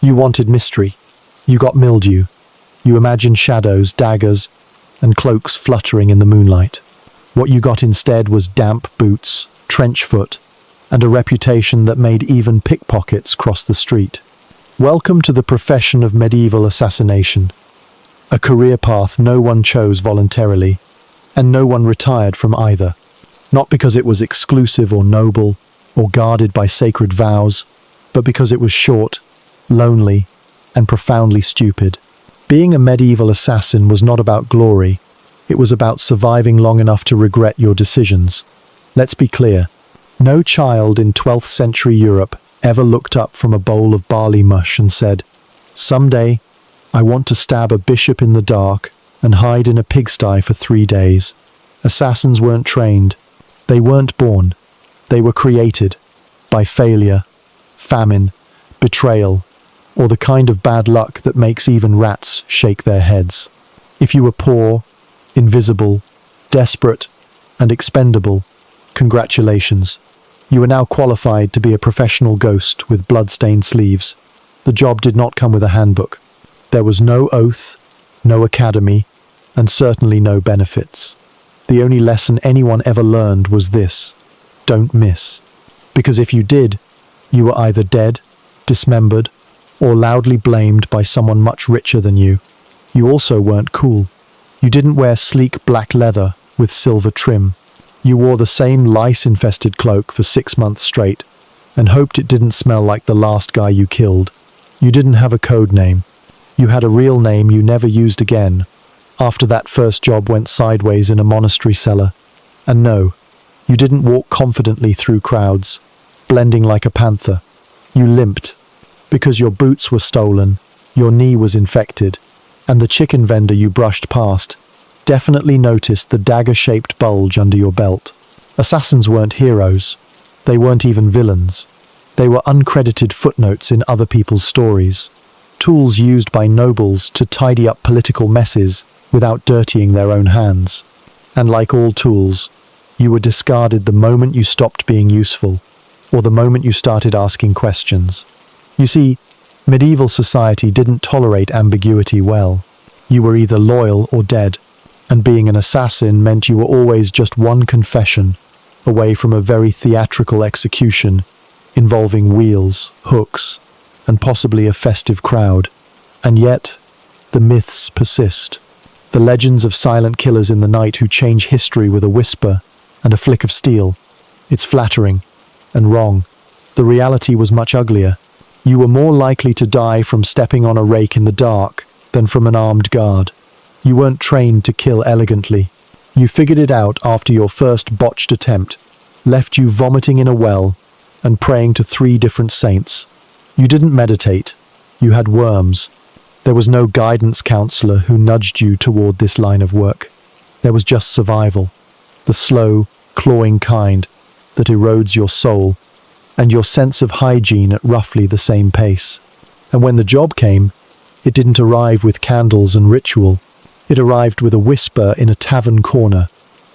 You wanted mystery. You got mildew. You imagined shadows, daggers, and cloaks fluttering in the moonlight. What you got instead was damp boots, trench foot, and a reputation that made even pickpockets cross the street. Welcome to the profession of medieval assassination, a career path no one chose voluntarily, and no one retired from either, not because it was exclusive or noble, or guarded by sacred vows, but because it was short, lonely, and profoundly stupid. Being a medieval assassin was not about glory, it was about surviving long enough to regret your decisions. Let's be clear, no child in 12th century Europe ever looked up from a bowl of barley mush and said, "Someday, I want to stab a bishop in the dark and hide in a pigsty for 3 days." Assassins weren't trained. They weren't born. They were created by failure, famine, betrayal, or the kind of bad luck that makes even rats shake their heads. If you were poor, invisible, desperate, and expendable, congratulations. You are now qualified to be a professional ghost with blood-stained sleeves. The job did not come with a handbook. There was no oath, no academy, and certainly no benefits. The only lesson anyone ever learned was this: don't miss. Because if you did, you were either dead, dismembered, or loudly blamed by someone much richer than you. You also weren't cool. You didn't wear sleek black leather with silver trim. You wore the same lice-infested cloak for 6 months straight and hoped it didn't smell like the last guy you killed. You didn't have a code name. You had a real name you never used again after that first job went sideways in a monastery cellar. And no, you didn't walk confidently through crowds, blending like a panther. You limped because your boots were stolen, your knee was infected, and the chicken vendor you brushed past definitely noticed the dagger-shaped bulge under your belt. Assassins weren't heroes. They weren't even villains. They were uncredited footnotes in other people's stories, tools used by nobles to tidy up political messes without dirtying their own hands. And like all tools, you were discarded the moment you stopped being useful, or the moment you started asking questions. You see, medieval society didn't tolerate ambiguity well. You were either loyal or dead, and being an assassin meant you were always just one confession away from a very theatrical execution involving wheels, hooks, and possibly a festive crowd. And yet, the myths persist. The legends of silent killers in the night who change history with a whisper and a flick of steel. It's flattering and wrong. The reality was much uglier. You were more likely to die from stepping on a rake in the dark than from an armed guard. You weren't trained to kill elegantly. You figured it out after your first botched attempt, left you vomiting in a well and praying to 3 different saints. You didn't meditate. You had worms. There was no guidance counselor who nudged you toward this line of work. There was just survival, the slow, clawing kind that erodes your soul and your sense of hygiene at roughly the same pace. And when the job came, it didn't arrive with candles and ritual. It arrived with a whisper in a tavern corner,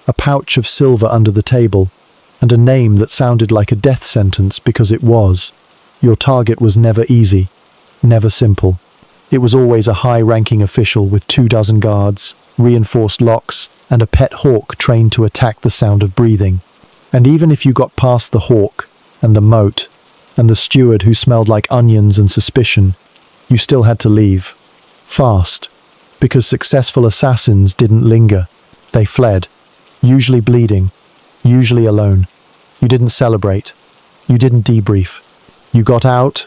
a pouch of silver under the table, and a name that sounded like a death sentence because it was. Your target was never easy, never simple. It was always a high-ranking official with 24 guards, reinforced locks, and a pet hawk trained to attack the sound of breathing. And even if you got past the hawk, and the moat, and the steward who smelled like onions and suspicion, you still had to leave. Fast. Because successful assassins didn't linger. They fled, usually bleeding, usually alone. You didn't celebrate. You didn't debrief. You got out,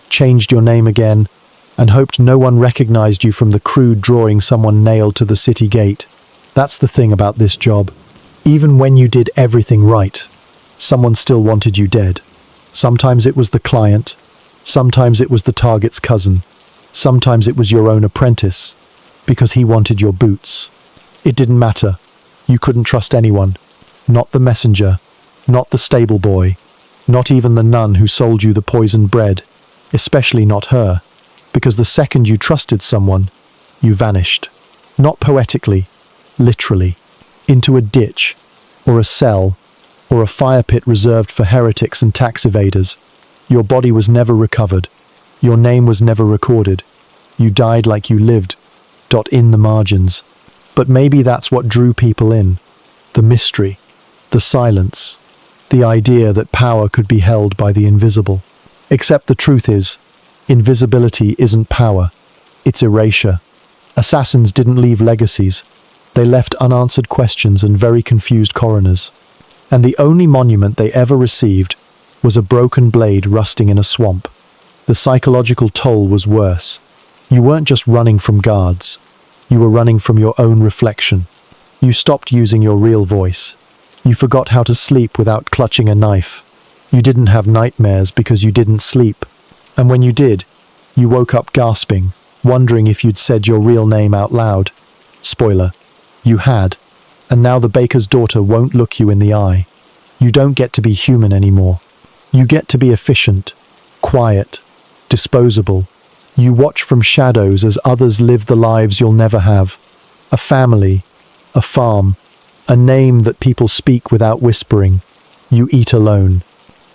changed your name again, and hoped no one recognized you from the crude drawing someone nailed to the city gate. That's the thing about this job. Even when you did everything right, someone still wanted you dead. Sometimes it was the client, sometimes it was the target's cousin, sometimes it was your own apprentice, because he wanted your boots. It didn't matter. You couldn't trust anyone. Not the messenger, not the stable boy, not even the nun who sold you the poisoned bread, especially not her, because the second you trusted someone, you vanished. Not poetically, literally, into a ditch, or a cell, or a fire pit reserved for heretics and tax evaders. Your body was never recovered. Your name was never recorded. You died like you lived, in the margins. But maybe that's what drew people in. The mystery, the silence, the idea that power could be held by the invisible. Except the truth is, invisibility isn't power, it's erasure. Assassins didn't leave legacies. They left unanswered questions and very confused coroners. And the only monument they ever received was a broken blade rusting in a swamp. The psychological toll was worse. You weren't just running from guards. You were running from your own reflection. You stopped using your real voice. You forgot how to sleep without clutching a knife. You didn't have nightmares because you didn't sleep. And when you did, you woke up gasping, wondering if you'd said your real name out loud. Spoiler, you had. And now the baker's daughter won't look you in the eye. You don't get to be human anymore. You get to be efficient, quiet, disposable. You watch from shadows as others live the lives you'll never have. A family, a farm, a name that people speak without whispering. You eat alone.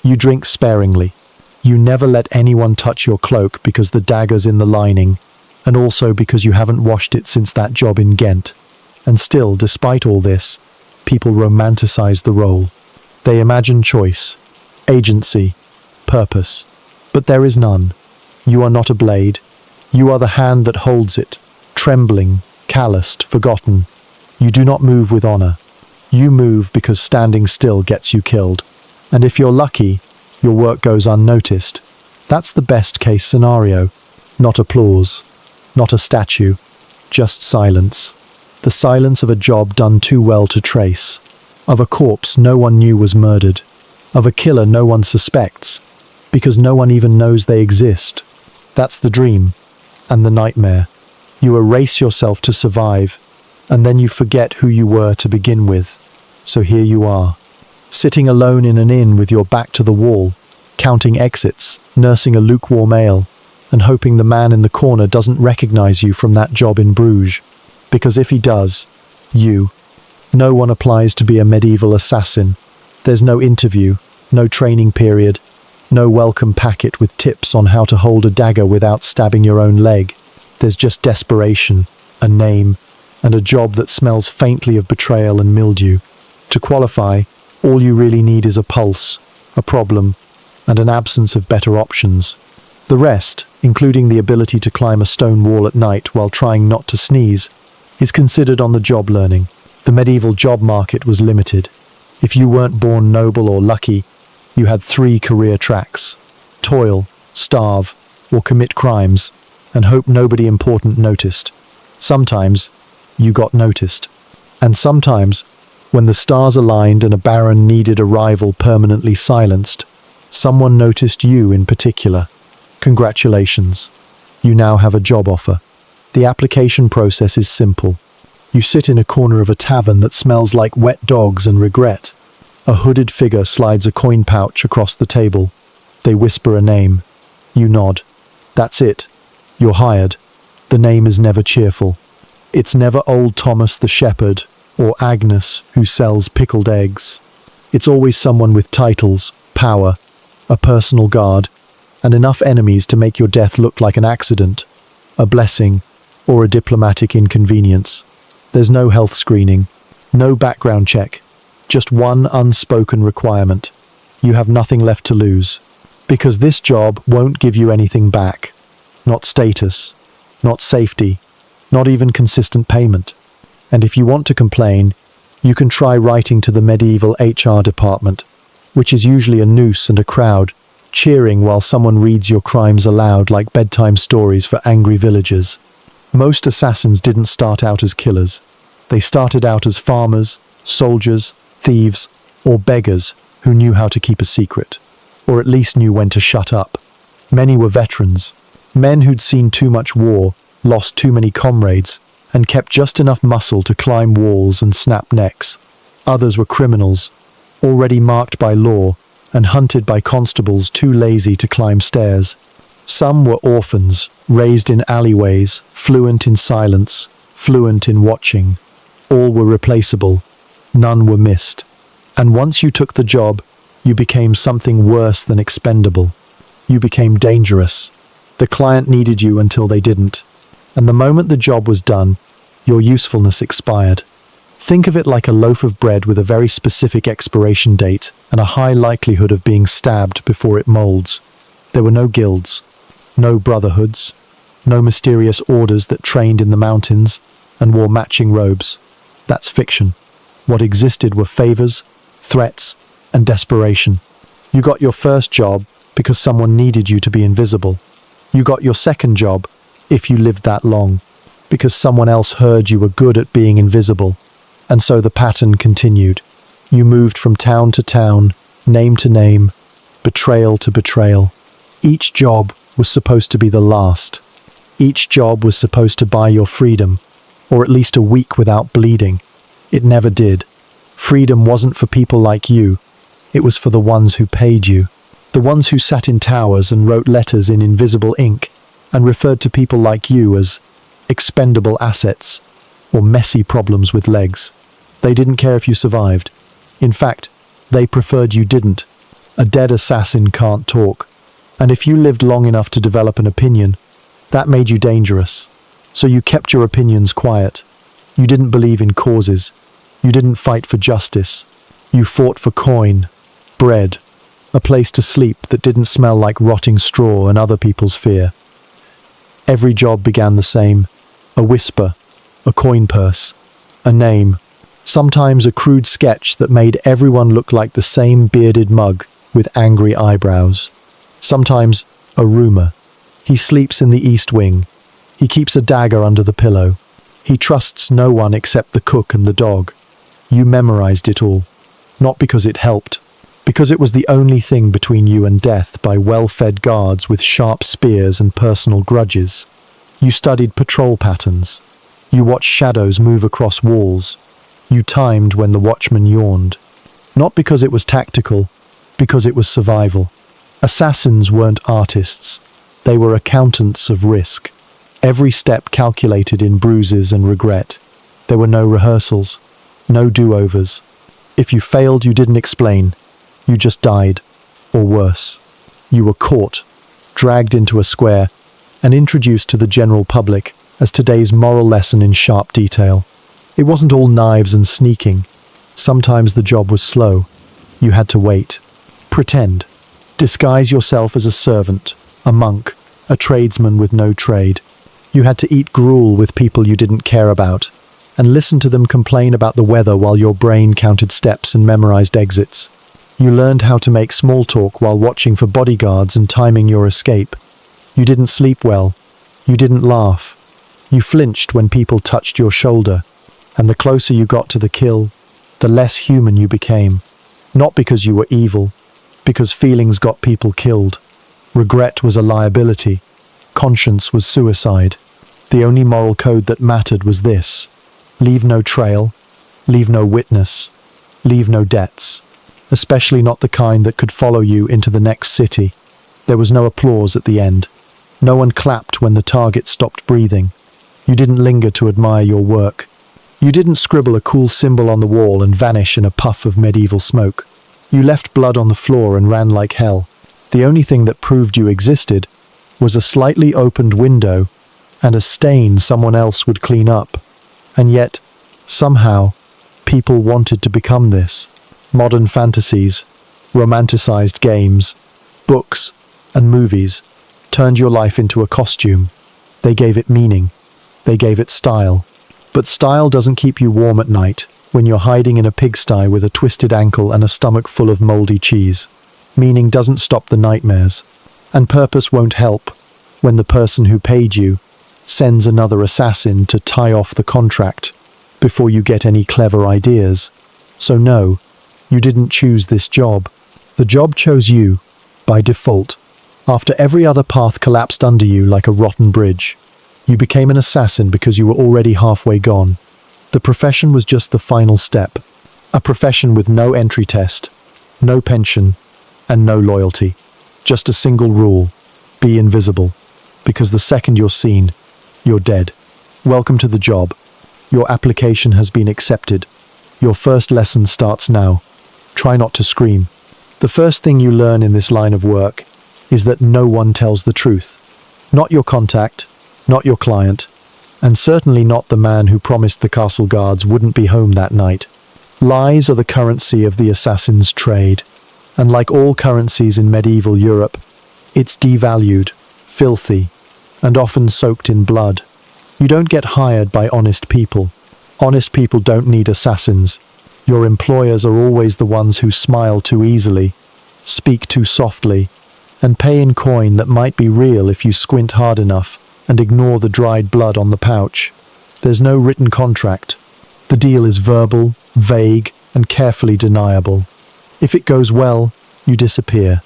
You drink sparingly. You never let anyone touch your cloak because the dagger's in the lining, and also because you haven't washed it since that job in Ghent. And still, despite all this, people romanticize the role. They imagine choice, agency, purpose. But there is none. You are not a blade. You are the hand that holds it, trembling, calloused, forgotten. You do not move with honor. You move because standing still gets you killed. And if you're lucky, your work goes unnoticed. That's the best case scenario. Not applause, not a statue, just silence. The silence of a job done too well to trace. Of a corpse no one knew was murdered. Of a killer no one suspects, because no one even knows they exist. That's the dream, and the nightmare. You erase yourself to survive, and then you forget who you were to begin with. So here you are, sitting alone in an inn with your back to the wall, counting exits, nursing a lukewarm ale, and hoping the man in the corner doesn't recognize you from that job in Bruges. Because if he does, no one applies to be a medieval assassin. There's no interview, no training period, no welcome packet with tips on how to hold a dagger without stabbing your own leg. There's just desperation, a name, and a job that smells faintly of betrayal and mildew. To qualify, all you really need is a pulse, a problem, and an absence of better options. The rest, including the ability to climb a stone wall at night while trying not to sneeze, is considered on the job learning. The medieval job market was limited. If you weren't born noble or lucky, you had 3 career tracks: toil, starve, or commit crimes, and hope nobody important noticed. Sometimes, you got noticed. And sometimes, when the stars aligned and a baron needed a rival permanently silenced, someone noticed you in particular. Congratulations. You now have a job offer. The application process is simple. You sit in a corner of a tavern that smells like wet dogs and regret. A hooded figure slides a coin pouch across the table. They whisper a name. You nod. That's it. You're hired. The name is never cheerful. It's never old Thomas the shepherd or Agnes who sells pickled eggs. It's always someone with titles, power, a personal guard, and enough enemies to make your death look like an accident, a blessing, or a diplomatic inconvenience. There's no health screening, no background check, just one unspoken requirement. You have nothing left to lose, because this job won't give you anything back. Not status, not safety, not even consistent payment. And if you want to complain, you can try writing to the medieval HR department, which is usually a noose and a crowd, cheering while someone reads your crimes aloud like bedtime stories for angry villagers. Most assassins didn't start out as killers. They started out as farmers, soldiers, thieves, or beggars who knew how to keep a secret, or at least knew when to shut up. Many were veterans, men who'd seen too much war, lost too many comrades, and kept just enough muscle to climb walls and snap necks. Others were criminals, already marked by law and hunted by constables too lazy to climb stairs. Some were orphans, raised in alleyways, fluent in silence, fluent in watching. All were replaceable. None were missed. And once you took the job, you became something worse than expendable. You became dangerous. The client needed you until they didn't. And the moment the job was done, your usefulness expired. Think of it like a loaf of bread with a very specific expiration date and a high likelihood of being stabbed before it molds. There were no guilds, no brotherhoods, no mysterious orders that trained in the mountains and wore matching robes. That's fiction. What existed were favors, threats, and desperation. You got your first job because someone needed you to be invisible. You got your second job, if you lived that long, because someone else heard you were good at being invisible. And so the pattern continued. You moved from town to town, name to name, betrayal to betrayal. Each job was supposed to be the last. Each job was supposed to buy your freedom, or at least a week without bleeding. It never did. Freedom wasn't for people like you. It was for the ones who paid you. The ones who sat in towers and wrote letters in invisible ink and referred to people like you as expendable assets or messy problems with legs. They didn't care if you survived. In fact, they preferred you didn't. A dead assassin can't talk. And if you lived long enough to develop an opinion, that made you dangerous. So you kept your opinions quiet. You didn't believe in causes. You didn't fight for justice. You fought for coin, bread, a place to sleep that didn't smell like rotting straw and other people's fear. Every job began the same. A whisper, a coin purse, a name, sometimes a crude sketch that made everyone look like the same bearded mug with angry eyebrows. Sometimes a rumor. He sleeps in the East Wing. He keeps a dagger under the pillow. He trusts no one except the cook and the dog. You memorized it all. Not because it helped, because it was the only thing between you and death by well-fed guards with sharp spears and personal grudges. You studied patrol patterns. You watched shadows move across walls. You timed when the watchman yawned. Not because it was tactical, because it was survival. Assassins weren't artists. They were accountants of risk. Every step calculated in bruises and regret. There were no rehearsals, no do-overs. If you failed, you didn't explain. You just died. Or worse. You were caught, dragged into a square, and introduced to the general public as today's moral lesson in sharp detail. It wasn't all knives and sneaking. Sometimes the job was slow. You had to wait. Pretend. Disguise yourself as a servant, a monk, a tradesman with no trade. You had to eat gruel with people you didn't care about, and listen to them complain about the weather while your brain counted steps and memorized exits. You learned how to make small talk while watching for bodyguards and timing your escape. You didn't sleep well. You didn't laugh. You flinched when people touched your shoulder, and the closer you got to the kill, the less human you became. Not because you were evil, because feelings got people killed. Regret was a liability. Conscience was suicide. The only moral code that mattered was this: leave no trail, leave no witness, leave no debts, especially not the kind that could follow you into the next city. There was no applause at the end. No one clapped when the target stopped breathing. You didn't linger to admire your work. You didn't scribble a cool symbol on the wall and vanish in a puff of medieval smoke. You left blood on the floor and ran like hell. The only thing that proved you existed was a slightly opened window and a stain someone else would clean up. And yet, somehow, people wanted to become this. Modern fantasies, romanticized games, books, and movies turned your life into a costume. They gave it meaning. They gave it style. But style doesn't keep you warm at night when you're hiding in a pigsty with a twisted ankle and a stomach full of moldy cheese. Meaning doesn't stop the nightmares. And purpose won't help when the person who paid you sends another assassin to tie off the contract before you get any clever ideas. So no, you didn't choose this job. The job chose you, by default. After every other path collapsed under you like a rotten bridge, you became an assassin because you were already halfway gone. The profession was just the final step. A profession with no entry test, no pension, and no loyalty. Just a single rule: be invisible. Because the second you're seen, you're dead. Welcome to the job. Your application has been accepted. Your first lesson starts now. Try not to scream. The first thing you learn in this line of work is that no one tells the truth. Not your contact, not your client, and certainly not the man who promised the castle guards wouldn't be home that night. Lies are the currency of the assassin's trade, and like all currencies in medieval Europe, it's devalued, filthy, and often soaked in blood. You don't get hired by honest people. Honest people don't need assassins. Your employers are always the ones who smile too easily, speak too softly, and pay in coin that might be real if you squint hard enough and ignore the dried blood on the pouch. There's no written contract. The deal is verbal, vague, and carefully deniable. If it goes well, you disappear.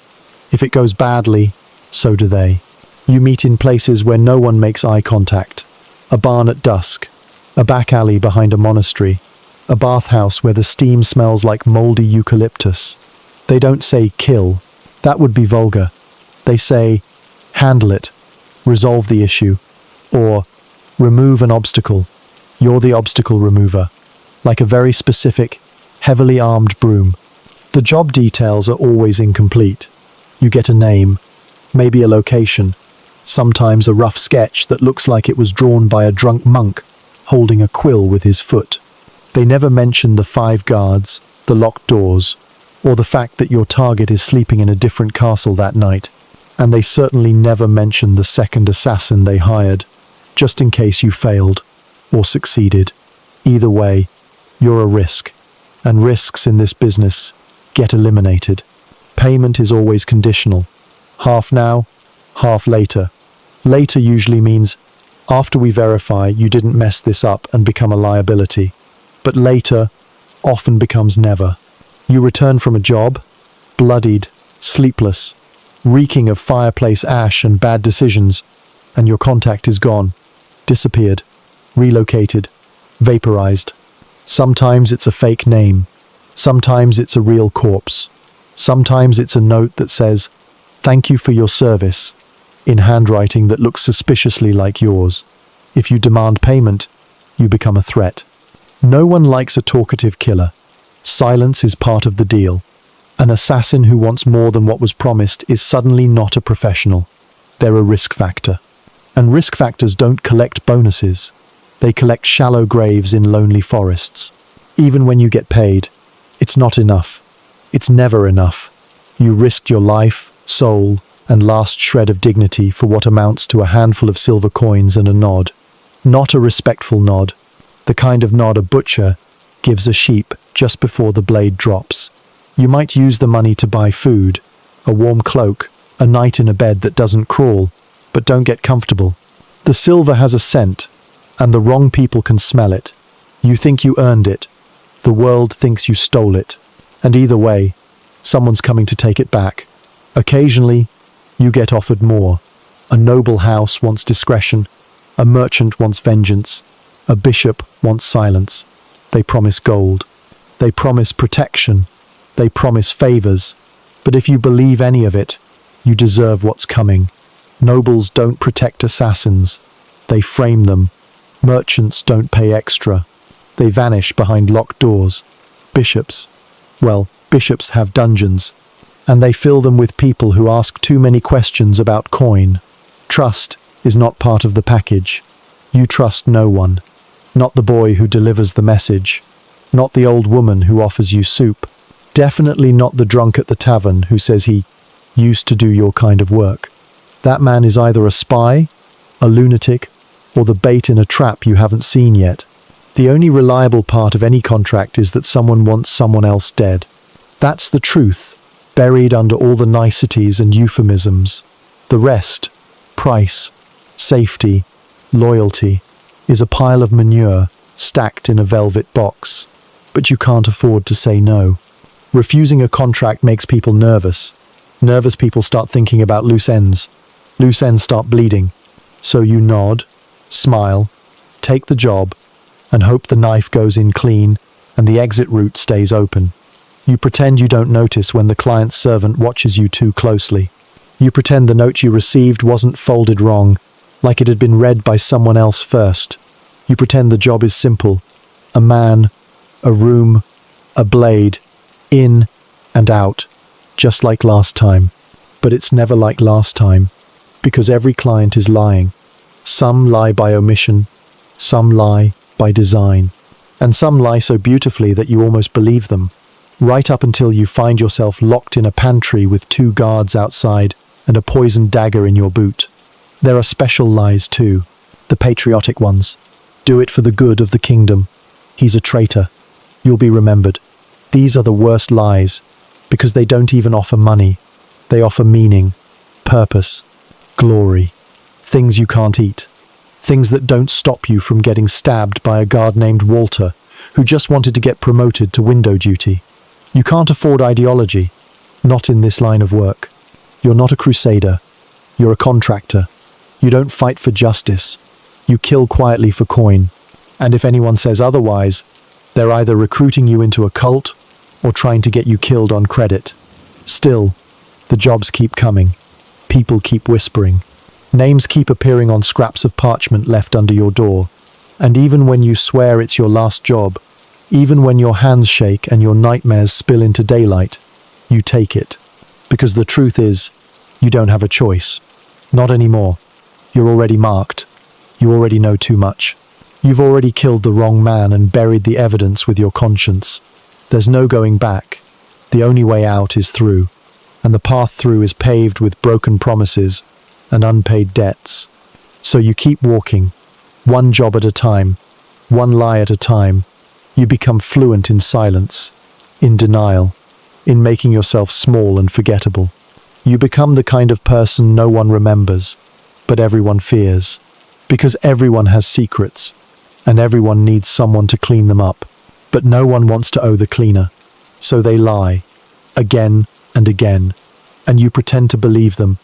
If it goes badly, so do they. You meet in places where no one makes eye contact. A barn at dusk, a back alley behind a monastery, a bathhouse where the steam smells like mouldy eucalyptus. They don't say kill. That would be vulgar. They say handle it, resolve the issue, or remove an obstacle. You're the obstacle remover, like a very specific, heavily armed broom. The job details are always incomplete. You get a name, maybe a location, sometimes a rough sketch that looks like it was drawn by a drunk monk holding a quill with his foot. They never mention the 5 guards, the locked doors, or the fact that your target is sleeping in a different castle that night. And they certainly never mention the second assassin they hired, just in case you failed or succeeded. Either way, you're a risk, and risks in this business get eliminated. Payment is always conditional. Half now, half later. Later usually means after we verify you didn't mess this up and become a liability. But later often becomes never. You return from a job, bloodied, sleepless, reeking of fireplace ash and bad decisions, and your contact is gone, disappeared, relocated, vaporized. Sometimes it's a fake name. Sometimes it's a real corpse. Sometimes it's a note that says, "Thank you for your service," in handwriting that looks suspiciously like yours. If you demand payment, you become a threat. No one likes a talkative killer. Silence is part of the deal. An assassin who wants more than what was promised is suddenly not a professional. They're a risk factor. And risk factors don't collect bonuses. They collect shallow graves in lonely forests. Even when you get paid, it's not enough. It's never enough. You risked your life, soul, and last shred of dignity for what amounts to a handful of silver coins and a nod. Not a respectful nod. The kind of nod a butcher gives a sheep just before the blade drops. You might use the money to buy food, a warm cloak, a night in a bed that doesn't crawl, but don't get comfortable. The silver has a scent, and the wrong people can smell it. You think you earned it. The world thinks you stole it. And either way, someone's coming to take it back. Occasionally, you get offered more. A noble house wants discretion. A merchant wants vengeance. A bishop wants silence. They promise gold. They promise protection. They promise favors. But if you believe any of it, you deserve what's coming. Nobles don't protect assassins. They frame them. Merchants don't pay extra. They vanish behind locked doors. Bishops have dungeons, and they fill them with people who ask too many questions about coin. Trust is not part of the package. You trust no one. Not the boy who delivers the message. Not the old woman who offers you soup. Definitely not the drunk at the tavern who says he used to do your kind of work. That man is either a spy, a lunatic, or the bait in a trap you haven't seen yet. The only reliable part of any contract is that someone wants someone else dead. That's the truth, buried under all the niceties and euphemisms. The rest, price, safety, loyalty, is a pile of manure stacked in a velvet box. But you can't afford to say no. Refusing a contract makes people nervous. Nervous people start thinking about loose ends. Loose ends start bleeding. So you nod, smile, take the job, and hope the knife goes in clean and the exit route stays open. You pretend you don't notice when the client's servant watches you too closely. You pretend the note you received wasn't folded wrong, like it had been read by someone else first. You pretend the job is simple. A man, a room, a blade, in and out, just like last time. But it's never like last time. Because every client is lying. Some lie by omission, some lie by design, and some lie so beautifully that you almost believe them, right up until you find yourself locked in a pantry with 2 guards outside and a poisoned dagger in your boot. There are special lies too, the patriotic ones. Do it for the good of the kingdom. He's a traitor. You'll be remembered. These are the worst lies, because they don't even offer money. They offer meaning, purpose, glory, things you can't eat, things that don't stop you from getting stabbed by a guard named Walter, who just wanted to get promoted to window duty. You can't afford ideology, not in this line of work. You're not a crusader. You're a contractor. You don't fight for justice. You kill quietly for coin. And if anyone says otherwise, they're either recruiting you into a cult or trying to get you killed on credit. Still, the jobs keep coming. People keep whispering. Names keep appearing on scraps of parchment left under your door. And even when you swear it's your last job, even when your hands shake and your nightmares spill into daylight, you take it. Because the truth is, you don't have a choice. Not anymore. You're already marked. You already know too much. You've already killed the wrong man and buried the evidence with your conscience. There's no going back. The only way out is through. And the path through is paved with broken promises and unpaid debts. So you keep walking, one job at a time, one lie at a time. You become fluent in silence, in denial, in making yourself small and forgettable. You become the kind of person no one remembers, but everyone fears. Because everyone has secrets, and everyone needs someone to clean them up. But no one wants to owe the cleaner. So they lie, again and again, and you pretend to believe them,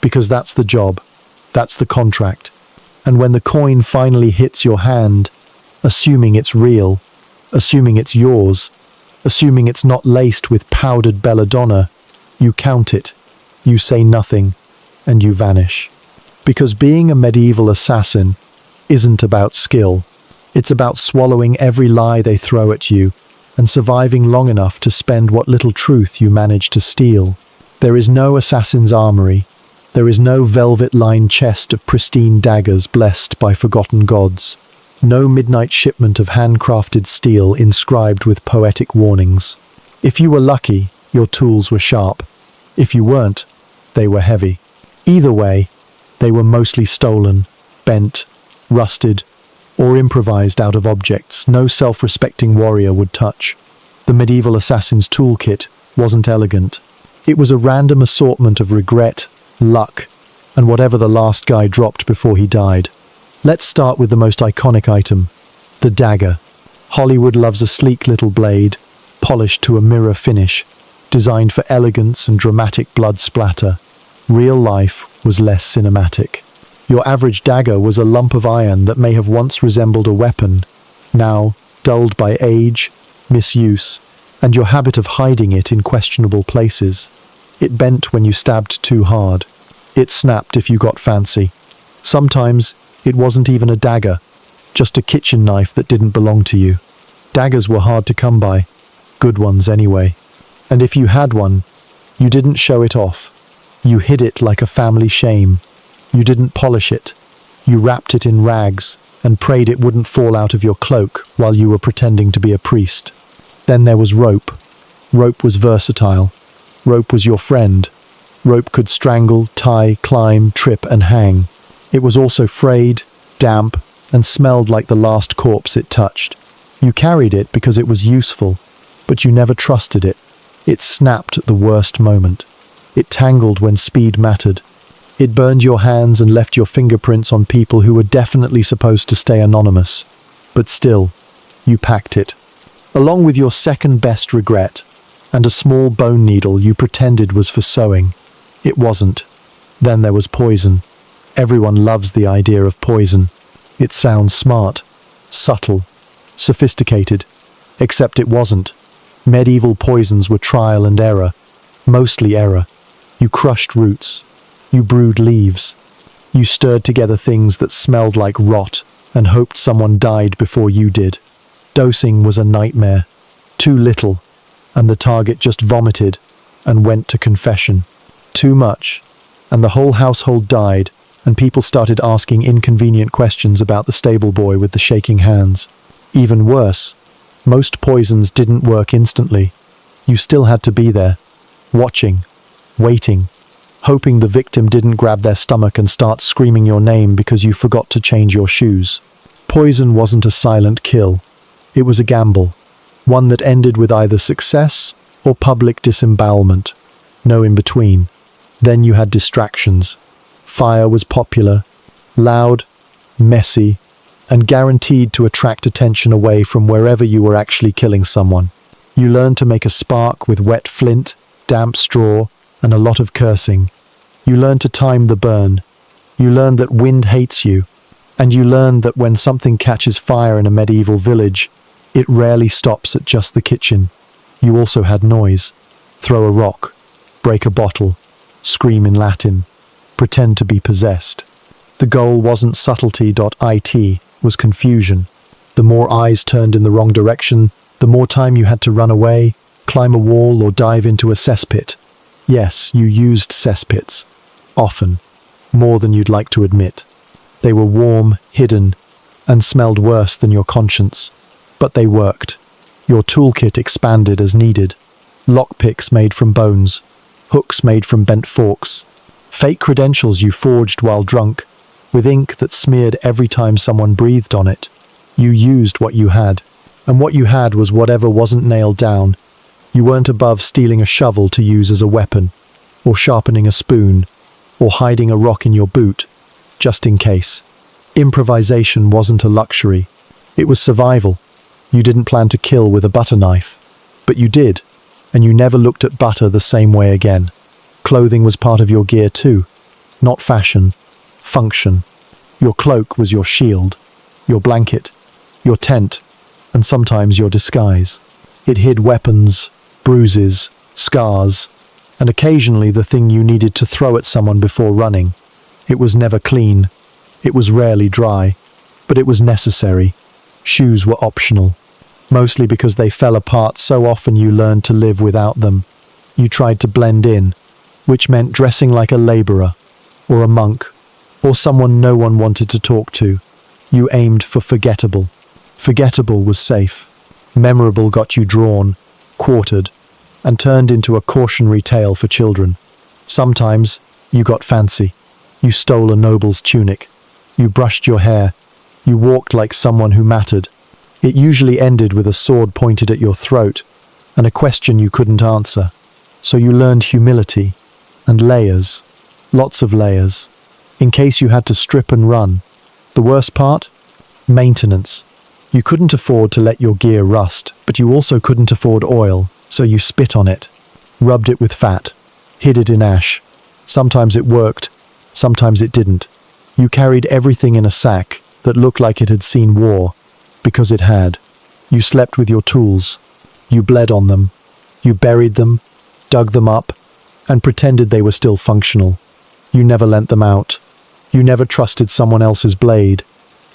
because that's the job, that's the contract. And when the coin finally hits your hand, assuming it's real, assuming it's yours, assuming it's not laced with powdered belladonna, you count it, you say nothing, and you vanish. Because being a medieval assassin isn't about skill. It's about swallowing every lie they throw at you and surviving long enough to spend what little truth you manage to steal. There is no assassin's armory. There is no velvet-lined chest of pristine daggers blessed by forgotten gods. No midnight shipment of handcrafted steel inscribed with poetic warnings. If you were lucky, your tools were sharp. If you weren't, they were heavy. Either way, they were mostly stolen, bent, rusted, or improvised out of objects no self-respecting warrior would touch. The medieval assassin's toolkit wasn't elegant. It was a random assortment of regret, luck, and whatever the last guy dropped before he died. Let's start with the most iconic item, the dagger. Hollywood loves a sleek little blade, polished to a mirror finish, designed for elegance and dramatic blood splatter. Real life was less cinematic. Your average dagger was a lump of iron that may have once resembled a weapon, now dulled by age, misuse, and your habit of hiding it in questionable places. It bent when you stabbed too hard. It snapped if you got fancy. Sometimes it wasn't even a dagger, just a kitchen knife that didn't belong to you. Daggers were hard to come by, good ones anyway. And if you had one, you didn't show it off. You hid it like a family shame. You didn't polish it. You wrapped it in rags and prayed it wouldn't fall out of your cloak while you were pretending to be a priest. Then there was rope. Rope was versatile. Rope was your friend. Rope could strangle, tie, climb, trip, and hang. It was also frayed, damp, and smelled like the last corpse it touched. You carried it because it was useful, but you never trusted it. It snapped at the worst moment. It tangled when speed mattered. It burned your hands and left your fingerprints on people who were definitely supposed to stay anonymous. But still, you packed it. Along with your second best regret, and a small bone needle you pretended was for sewing. It wasn't. Then there was poison. Everyone loves the idea of poison. It sounds smart, subtle, sophisticated. Except it wasn't. Medieval poisons were trial and error. Mostly error. You crushed roots. You brewed leaves. You stirred together things that smelled like rot and hoped someone died before you did. Dosing was a nightmare. Too little, and the target just vomited and went to confession. Too much, and the whole household died, and people started asking inconvenient questions about the stable boy with the shaking hands. Even worse, most poisons didn't work instantly. You still had to be there, watching, waiting, hoping the victim didn't grab their stomach and start screaming your name because you forgot to change your shoes. Poison wasn't a silent kill. It was a gamble, one that ended with either success or public disembowelment. No in between. Then you had distractions. Fire was popular, loud, messy, and guaranteed to attract attention away from wherever you were actually killing someone. You learned to make a spark with wet flint, damp straw, and a lot of cursing. You learned to time the burn. You learned that wind hates you. And you learned that when something catches fire in a medieval village, it rarely stops at just the kitchen. You also had noise. Throw a rock, break a bottle, scream in Latin, pretend to be possessed. The goal wasn't subtlety.it, was confusion. The more eyes turned in the wrong direction, the more time you had to run away, climb a wall, or dive into a cesspit. Yes, you used cesspits. Often. More than you'd like to admit. They were warm, hidden, and smelled worse than your conscience. But they worked. Your toolkit expanded as needed. Lockpicks made from bones. Hooks made from bent forks. Fake credentials you forged while drunk, with ink that smeared every time someone breathed on it. You used what you had. And what you had was whatever wasn't nailed down. You weren't above stealing a shovel to use as a weapon, or sharpening a spoon, or hiding a rock in your boot, just in case. Improvisation wasn't a luxury. It was survival. You didn't plan to kill with a butter knife. But you did, and you never looked at butter the same way again. Clothing was part of your gear too. Not fashion, function. Your cloak was your shield, your blanket, your tent, and sometimes your disguise. It hid weapons, bruises, scars, and occasionally the thing you needed to throw at someone before running. It was never clean. It was rarely dry, but it was necessary. Shoes were optional, mostly because they fell apart so often you learned to live without them. You tried to blend in, which meant dressing like a laborer, or a monk, or someone no one wanted to talk to. You aimed for forgettable. Forgettable was safe. Memorable got you drawn, quartered, and turned into a cautionary tale for children. Sometimes you got fancy. You stole a noble's tunic. You brushed your hair. You walked like someone who mattered. It usually ended with a sword pointed at your throat and a question you couldn't answer. So you learned humility and layers. Lots of layers. In case you had to strip and run. The worst part? Maintenance. You couldn't afford to let your gear rust, but you also couldn't afford oil, so you spit on it, rubbed it with fat, hid it in ash. Sometimes it worked, sometimes it didn't. You carried everything in a sack that looked like it had seen war, because it had. You slept with your tools. You bled on them. You buried them, dug them up, and pretended they were still functional. You never lent them out. You never trusted someone else's blade.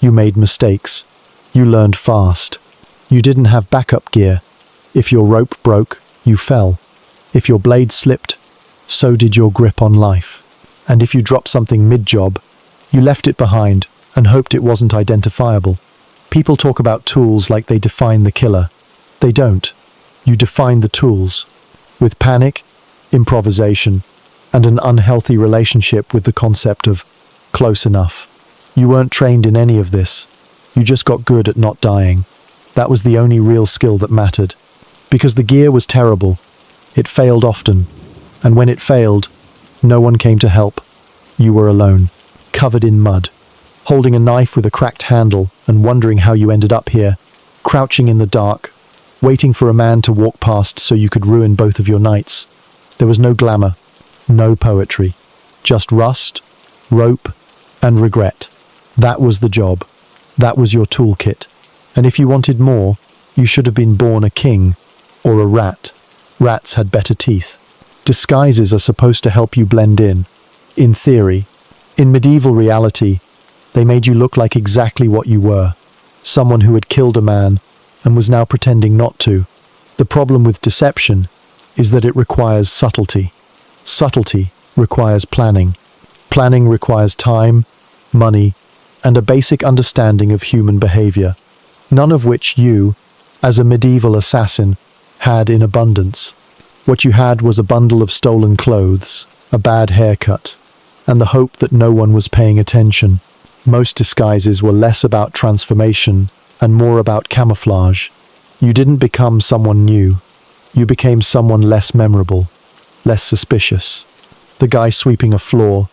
You made mistakes. You learned fast. You didn't have backup gear. If your rope broke, you fell. If your blade slipped, so did your grip on life. And if you dropped something mid-job, you left it behind and hoped it wasn't identifiable. People talk about tools like they define the killer. They don't. You define the tools. With panic, improvisation, and an unhealthy relationship with the concept of close enough. You weren't trained in any of this. You just got good at not dying. That was the only real skill that mattered. Because the gear was terrible. It failed often. And when it failed, no one came to help. You were alone, covered in mud, holding a knife with a cracked handle and wondering how you ended up here, crouching in the dark, waiting for a man to walk past so you could ruin both of your nights. There was no glamour, no poetry, just rust, rope, and regret. That was the job. That was your toolkit. And if you wanted more, you should have been born a king or a rat. Rats had better teeth. Disguises are supposed to help you blend in theory. In medieval reality, they made you look like exactly what you were. Someone who had killed a man and was now pretending not to. The problem with deception is that it requires subtlety. Subtlety requires planning. Planning requires time, money, and a basic understanding of human behavior, none of which you, as a medieval assassin, had in abundance. What you had was a bundle of stolen clothes, a bad haircut, and the hope that no one was paying attention. Most disguises were less about transformation and more about camouflage. You didn't become someone new. You became someone less memorable, less suspicious. The guy sweeping a floor,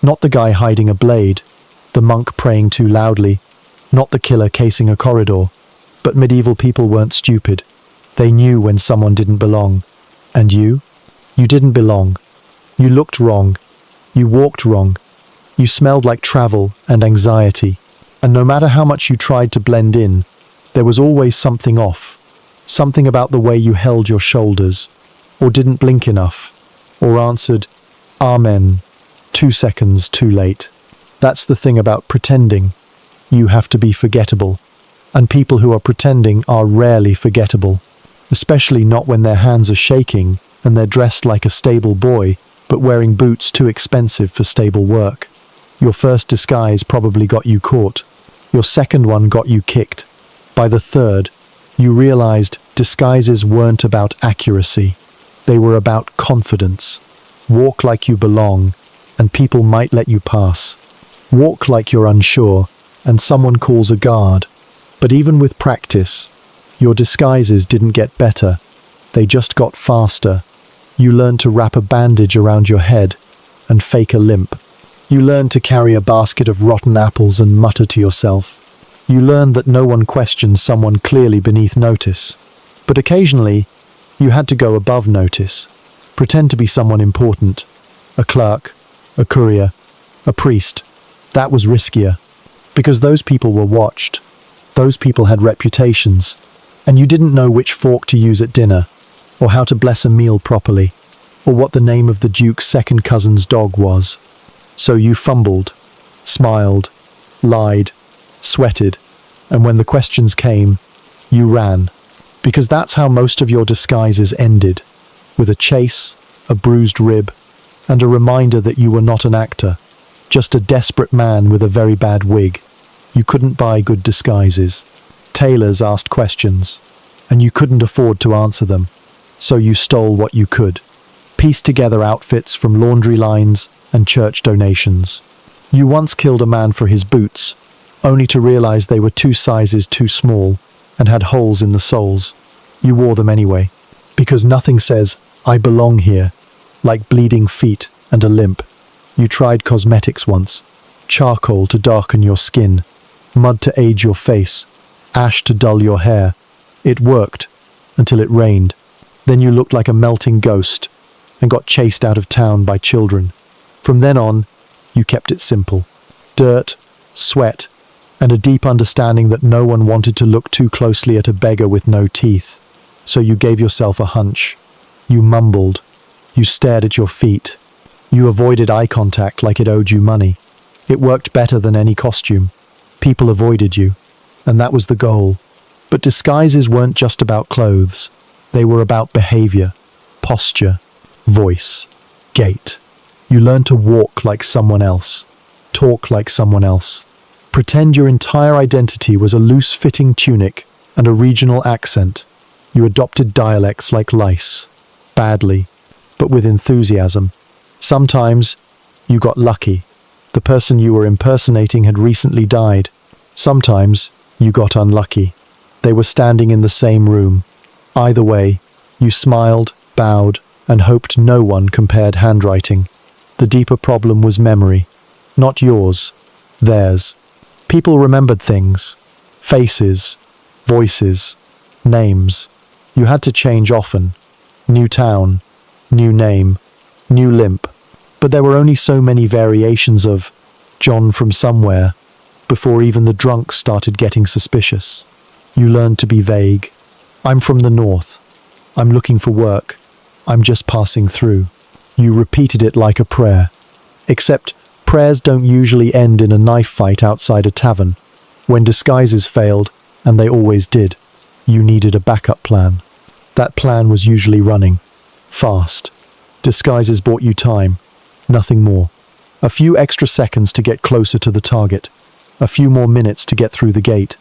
not the guy hiding a blade, the monk praying too loudly, not the killer casing a corridor. But medieval people weren't stupid. They knew when someone didn't belong. And you? You didn't belong. You looked wrong. You walked wrong. You smelled like travel and anxiety. And no matter how much you tried to blend in, there was always something off. Something about the way you held your shoulders, or didn't blink enough, or answered, Amen, 2 seconds too late. That's the thing about pretending. You have to be forgettable. And people who are pretending are rarely forgettable, especially not when their hands are shaking and they're dressed like a stable boy, but wearing boots too expensive for stable work. Your first disguise probably got you caught. Your second one got you kicked. By the third, you realized disguises weren't about accuracy. They were about confidence. Walk like you belong, and people might let you pass. Walk like you're unsure, and someone calls a guard. But even with practice, your disguises didn't get better. They just got faster. You learned to wrap a bandage around your head and fake a limp. You learned to carry a basket of rotten apples and mutter to yourself. You learned that no one questions someone clearly beneath notice. But occasionally, you had to go above notice. Pretend to be someone important. A clerk, a courier, a priest. That was riskier. Because those people were watched. Those people had reputations. And you didn't know which fork to use at dinner, or how to bless a meal properly, or what the name of the Duke's second cousin's dog was. So you fumbled, smiled, lied, sweated, and when the questions came, you ran. Because that's how most of your disguises ended, with a chase, a bruised rib, and a reminder that you were not an actor, just a desperate man with a very bad wig. You couldn't buy good disguises. Tailors asked questions, and you couldn't afford to answer them, so you stole what you could. Pieced together outfits from laundry lines and church donations. You once killed a man for his boots, only to realize they were 2 sizes too small and had holes in the soles. You wore them anyway, because nothing says, I belong here, like bleeding feet and a limp. You tried cosmetics once, charcoal to darken your skin, mud to age your face, ash to dull your hair. It worked, until it rained. Then you looked like a melting ghost, and got chased out of town by children. From then on, you kept it simple. Dirt, sweat, and a deep understanding that no one wanted to look too closely at a beggar with no teeth. So you gave yourself a hunch. You mumbled. You stared at your feet. You avoided eye contact like it owed you money. It worked better than any costume. People avoided you, and that was the goal. But disguises weren't just about clothes. They were about behavior, posture, voice, gait. You learned to walk like someone else, talk like someone else. Pretend your entire identity was a loose-fitting tunic and a regional accent. You adopted dialects like lice, badly, but with enthusiasm. Sometimes, you got lucky. The person you were impersonating had recently died. Sometimes, you got unlucky. They were standing in the same room. Either way, you smiled, bowed, and hoped no one compared handwriting. The deeper problem was memory. Not yours, theirs. People remembered things. Faces, voices, names. You had to change often. New town, new name, new limp. But there were only so many variations of John from somewhere before even the drunks started getting suspicious. You learned to be vague. I'm from the north. I'm looking for work. I'm just passing through. You repeated it like a prayer. Except prayers don't usually end in a knife fight outside a tavern. When disguises failed, and they always did, you needed a backup plan. That plan was usually running. Fast. Disguises bought you time. Nothing more. A few extra seconds to get closer to the target. A few more minutes to get through the gate.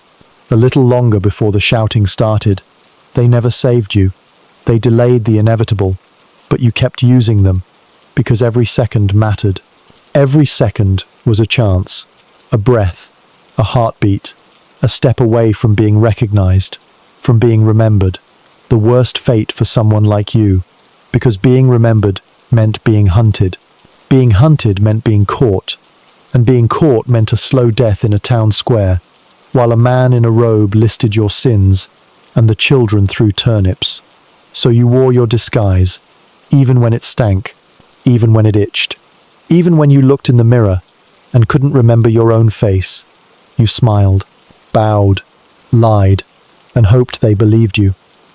A little longer before the shouting started. They never saved you. They delayed the inevitable, but you kept using them because every second mattered. Every second was a chance, a breath, a heartbeat, a step away from being recognized, from being remembered. The worst fate for someone like you, because being remembered meant being hunted. Being hunted meant being caught, and being caught meant a slow death in a town square, while a man in a robe listed your sins, and the children threw turnips. So you wore your disguise, even when it stank, even when it itched, even when you looked in the mirror and couldn't remember your own face. You smiled, bowed, lied, and hoped they believed you.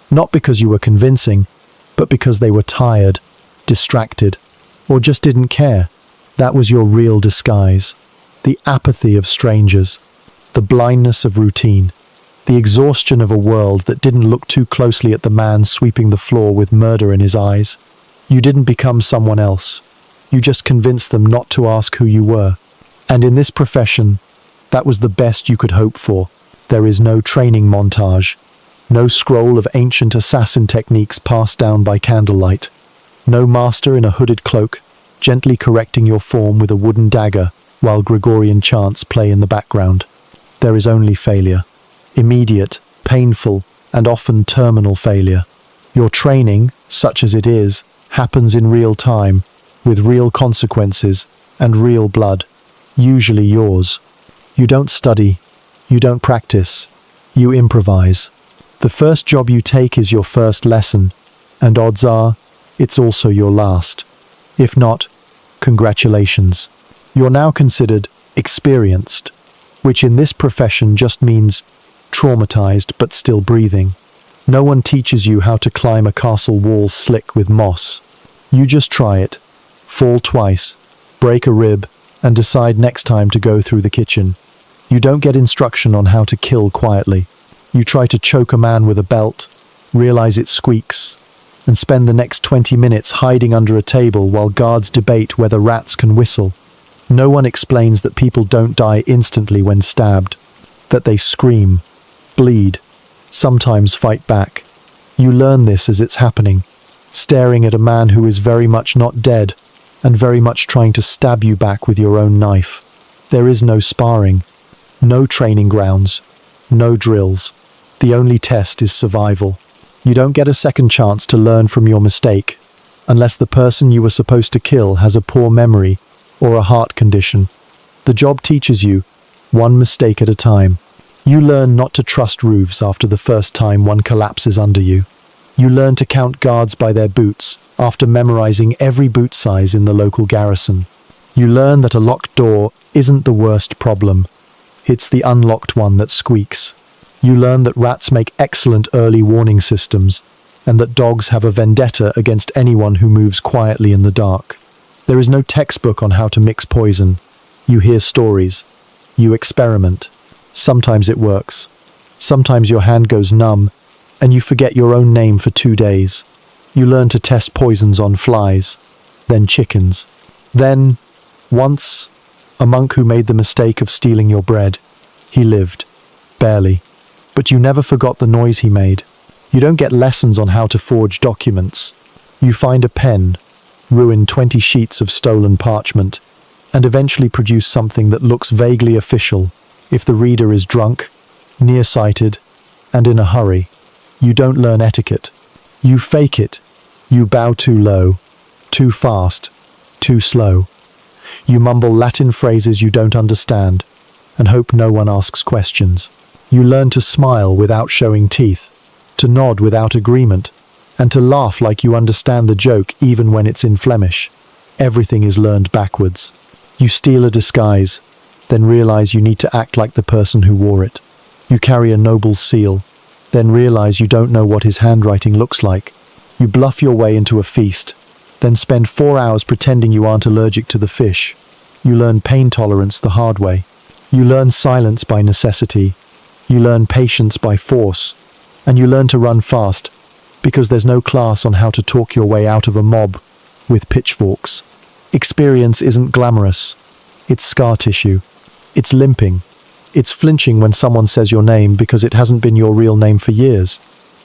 Not because you were convincing, but because they were tired, distracted, or just didn't care. That was your real disguise. The apathy of strangers, the blindness of routine, the exhaustion of a world that didn't look too closely at the man sweeping the floor with murder in his eyes. You didn't become someone else. You just convinced them not to ask who you were. And in this profession, that was the best you could hope for. There is no training montage, no scroll of ancient assassin techniques passed down by candlelight, no master in a hooded cloak, gently correcting your form with a wooden dagger while Gregorian chants play in the background. There is only failure. Immediate, painful, and often terminal failure. Your training, such as it is, happens in real time, with real consequences and real blood, usually yours. You don't study, you don't practice, you improvise. The first job you take is your first lesson, and odds are, it's also your last. If not, congratulations. You're now considered experienced, which in this profession just means traumatized but still breathing. No one teaches you how to climb a castle wall slick with moss. You just try it, fall twice, break a rib, and decide next time to go through the kitchen. You don't get instruction on how to kill quietly. You try to choke a man with a belt, realize it squeaks, and spend the next 20 minutes hiding under a table while guards debate whether rats can whistle. No one explains that people don't die instantly when stabbed, that they scream, bleed, sometimes fight back. You learn this as it's happening, staring at a man who is very much not dead and very much trying to stab you back with your own knife. There is no sparring, no training grounds, no drills. The only test is survival. You don't get a second chance to learn from your mistake, unless the person you were supposed to kill has a poor memory or a heart condition. The job teaches you, one mistake at a time. You learn not to trust roofs after the first time one collapses under you. You learn to count guards by their boots after memorizing every boot size in the local garrison. You learn that a locked door isn't the worst problem. It's the unlocked one that squeaks. You learn that rats make excellent early warning systems, and that dogs have a vendetta against anyone who moves quietly in the dark. There is no textbook on how to mix poison. You hear stories. You experiment. Sometimes it works. Sometimes your hand goes numb, and you forget your own name for 2 days. You learn to test poisons on flies, then chickens. Then, once, a monk who made the mistake of stealing your bread. He lived. Barely. But you never forgot the noise he made. You don't get lessons on how to forge documents. You find a pen, ruin 20 sheets of stolen parchment, and eventually produce something that looks vaguely official if the reader is drunk, nearsighted, and in a hurry. You don't learn etiquette. You fake it. You bow too low, too fast, too slow. You mumble Latin phrases you don't understand and hope no one asks questions. You learn to smile without showing teeth, to nod without agreement, and to laugh like you understand the joke even when it's in Flemish. Everything is learned backwards. You steal a disguise, then realize you need to act like the person who wore it. You carry a noble seal, then realize you don't know what his handwriting looks like. You bluff your way into a feast, then spend 4 hours pretending you aren't allergic to the fish. You learn pain tolerance the hard way. You learn silence by necessity. You learn patience by force. And you learn to run fast, because there's no class on how to talk your way out of a mob with pitchforks. Experience isn't glamorous. It's scar tissue. It's limping. It's flinching when someone says your name because it hasn't been your real name for years.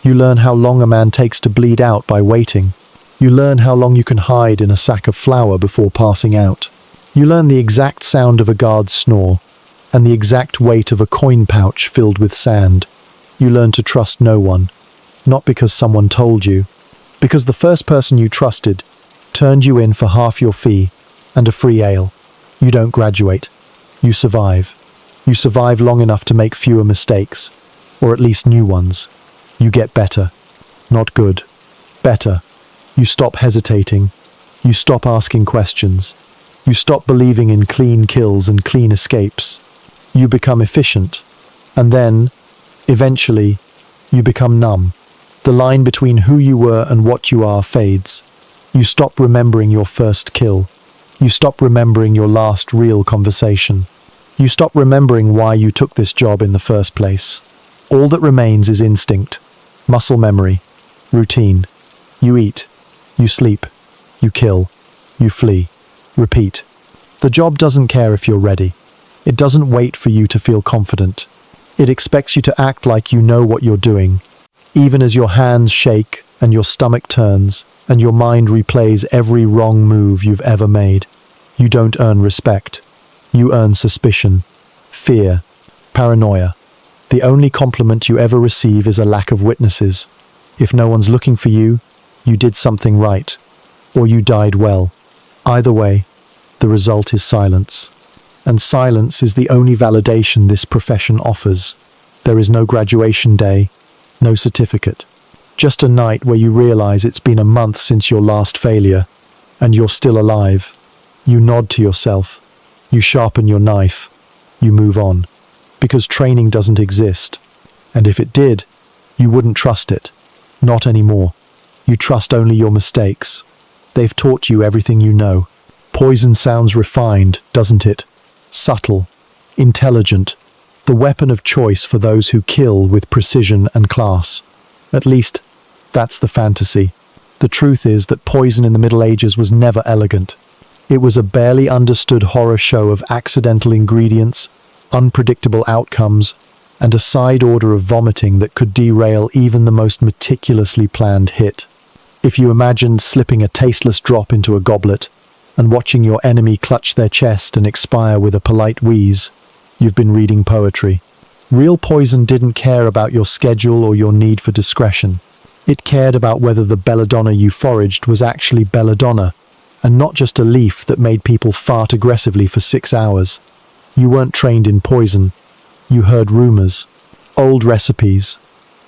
You learn how long a man takes to bleed out by waiting. You learn how long you can hide in a sack of flour before passing out. You learn the exact sound of a guard's snore and the exact weight of a coin pouch filled with sand. You learn to trust no one, not because someone told you, because the first person you trusted turned you in for half your fee and a free ale. You don't graduate. You survive. You survive long enough to make fewer mistakes, or at least new ones. You get better. Not good. Better. You stop hesitating. You stop asking questions. You stop believing in clean kills and clean escapes. You become efficient. And then, eventually, you become numb. The line between who you were and what you are fades. You stop remembering your first kill. You stop remembering your last real conversation. You stop remembering why you took this job in the first place. All that remains is instinct, muscle memory, routine. You eat, you sleep, you kill, you flee. Repeat. The job doesn't care if you're ready. It doesn't wait for you to feel confident. It expects you to act like you know what you're doing, even as your hands shake and your stomach turns and your mind replays every wrong move you've ever made. You don't earn respect. You earn suspicion, fear, paranoia. The only compliment you ever receive is a lack of witnesses. If no one's looking for you, you did something right, or you died well. Either way, the result is silence. And silence is the only validation this profession offers. There is no graduation day, no certificate. Just a night where you realize it's been a month since your last failure, and you're still alive. You nod to yourself. You sharpen your knife. You move on. Because training doesn't exist. And if it did, you wouldn't trust it. Not anymore. You trust only your mistakes. They've taught you everything you know. Poison sounds refined, doesn't it? Subtle. Intelligent. The weapon of choice for those who kill with precision and class. At least, that's the fantasy. The truth is that poison in the Middle Ages was never elegant. It was a barely understood horror show of accidental ingredients, unpredictable outcomes, and a side order of vomiting that could derail even the most meticulously planned hit. If you imagined slipping a tasteless drop into a goblet and watching your enemy clutch their chest and expire with a polite wheeze, you've been reading poetry. Real poison didn't care about your schedule or your need for discretion. It cared about whether the belladonna you foraged was actually belladonna, and not just a leaf that made people fart aggressively for 6 hours. You weren't trained in poison. You heard rumors, old recipes,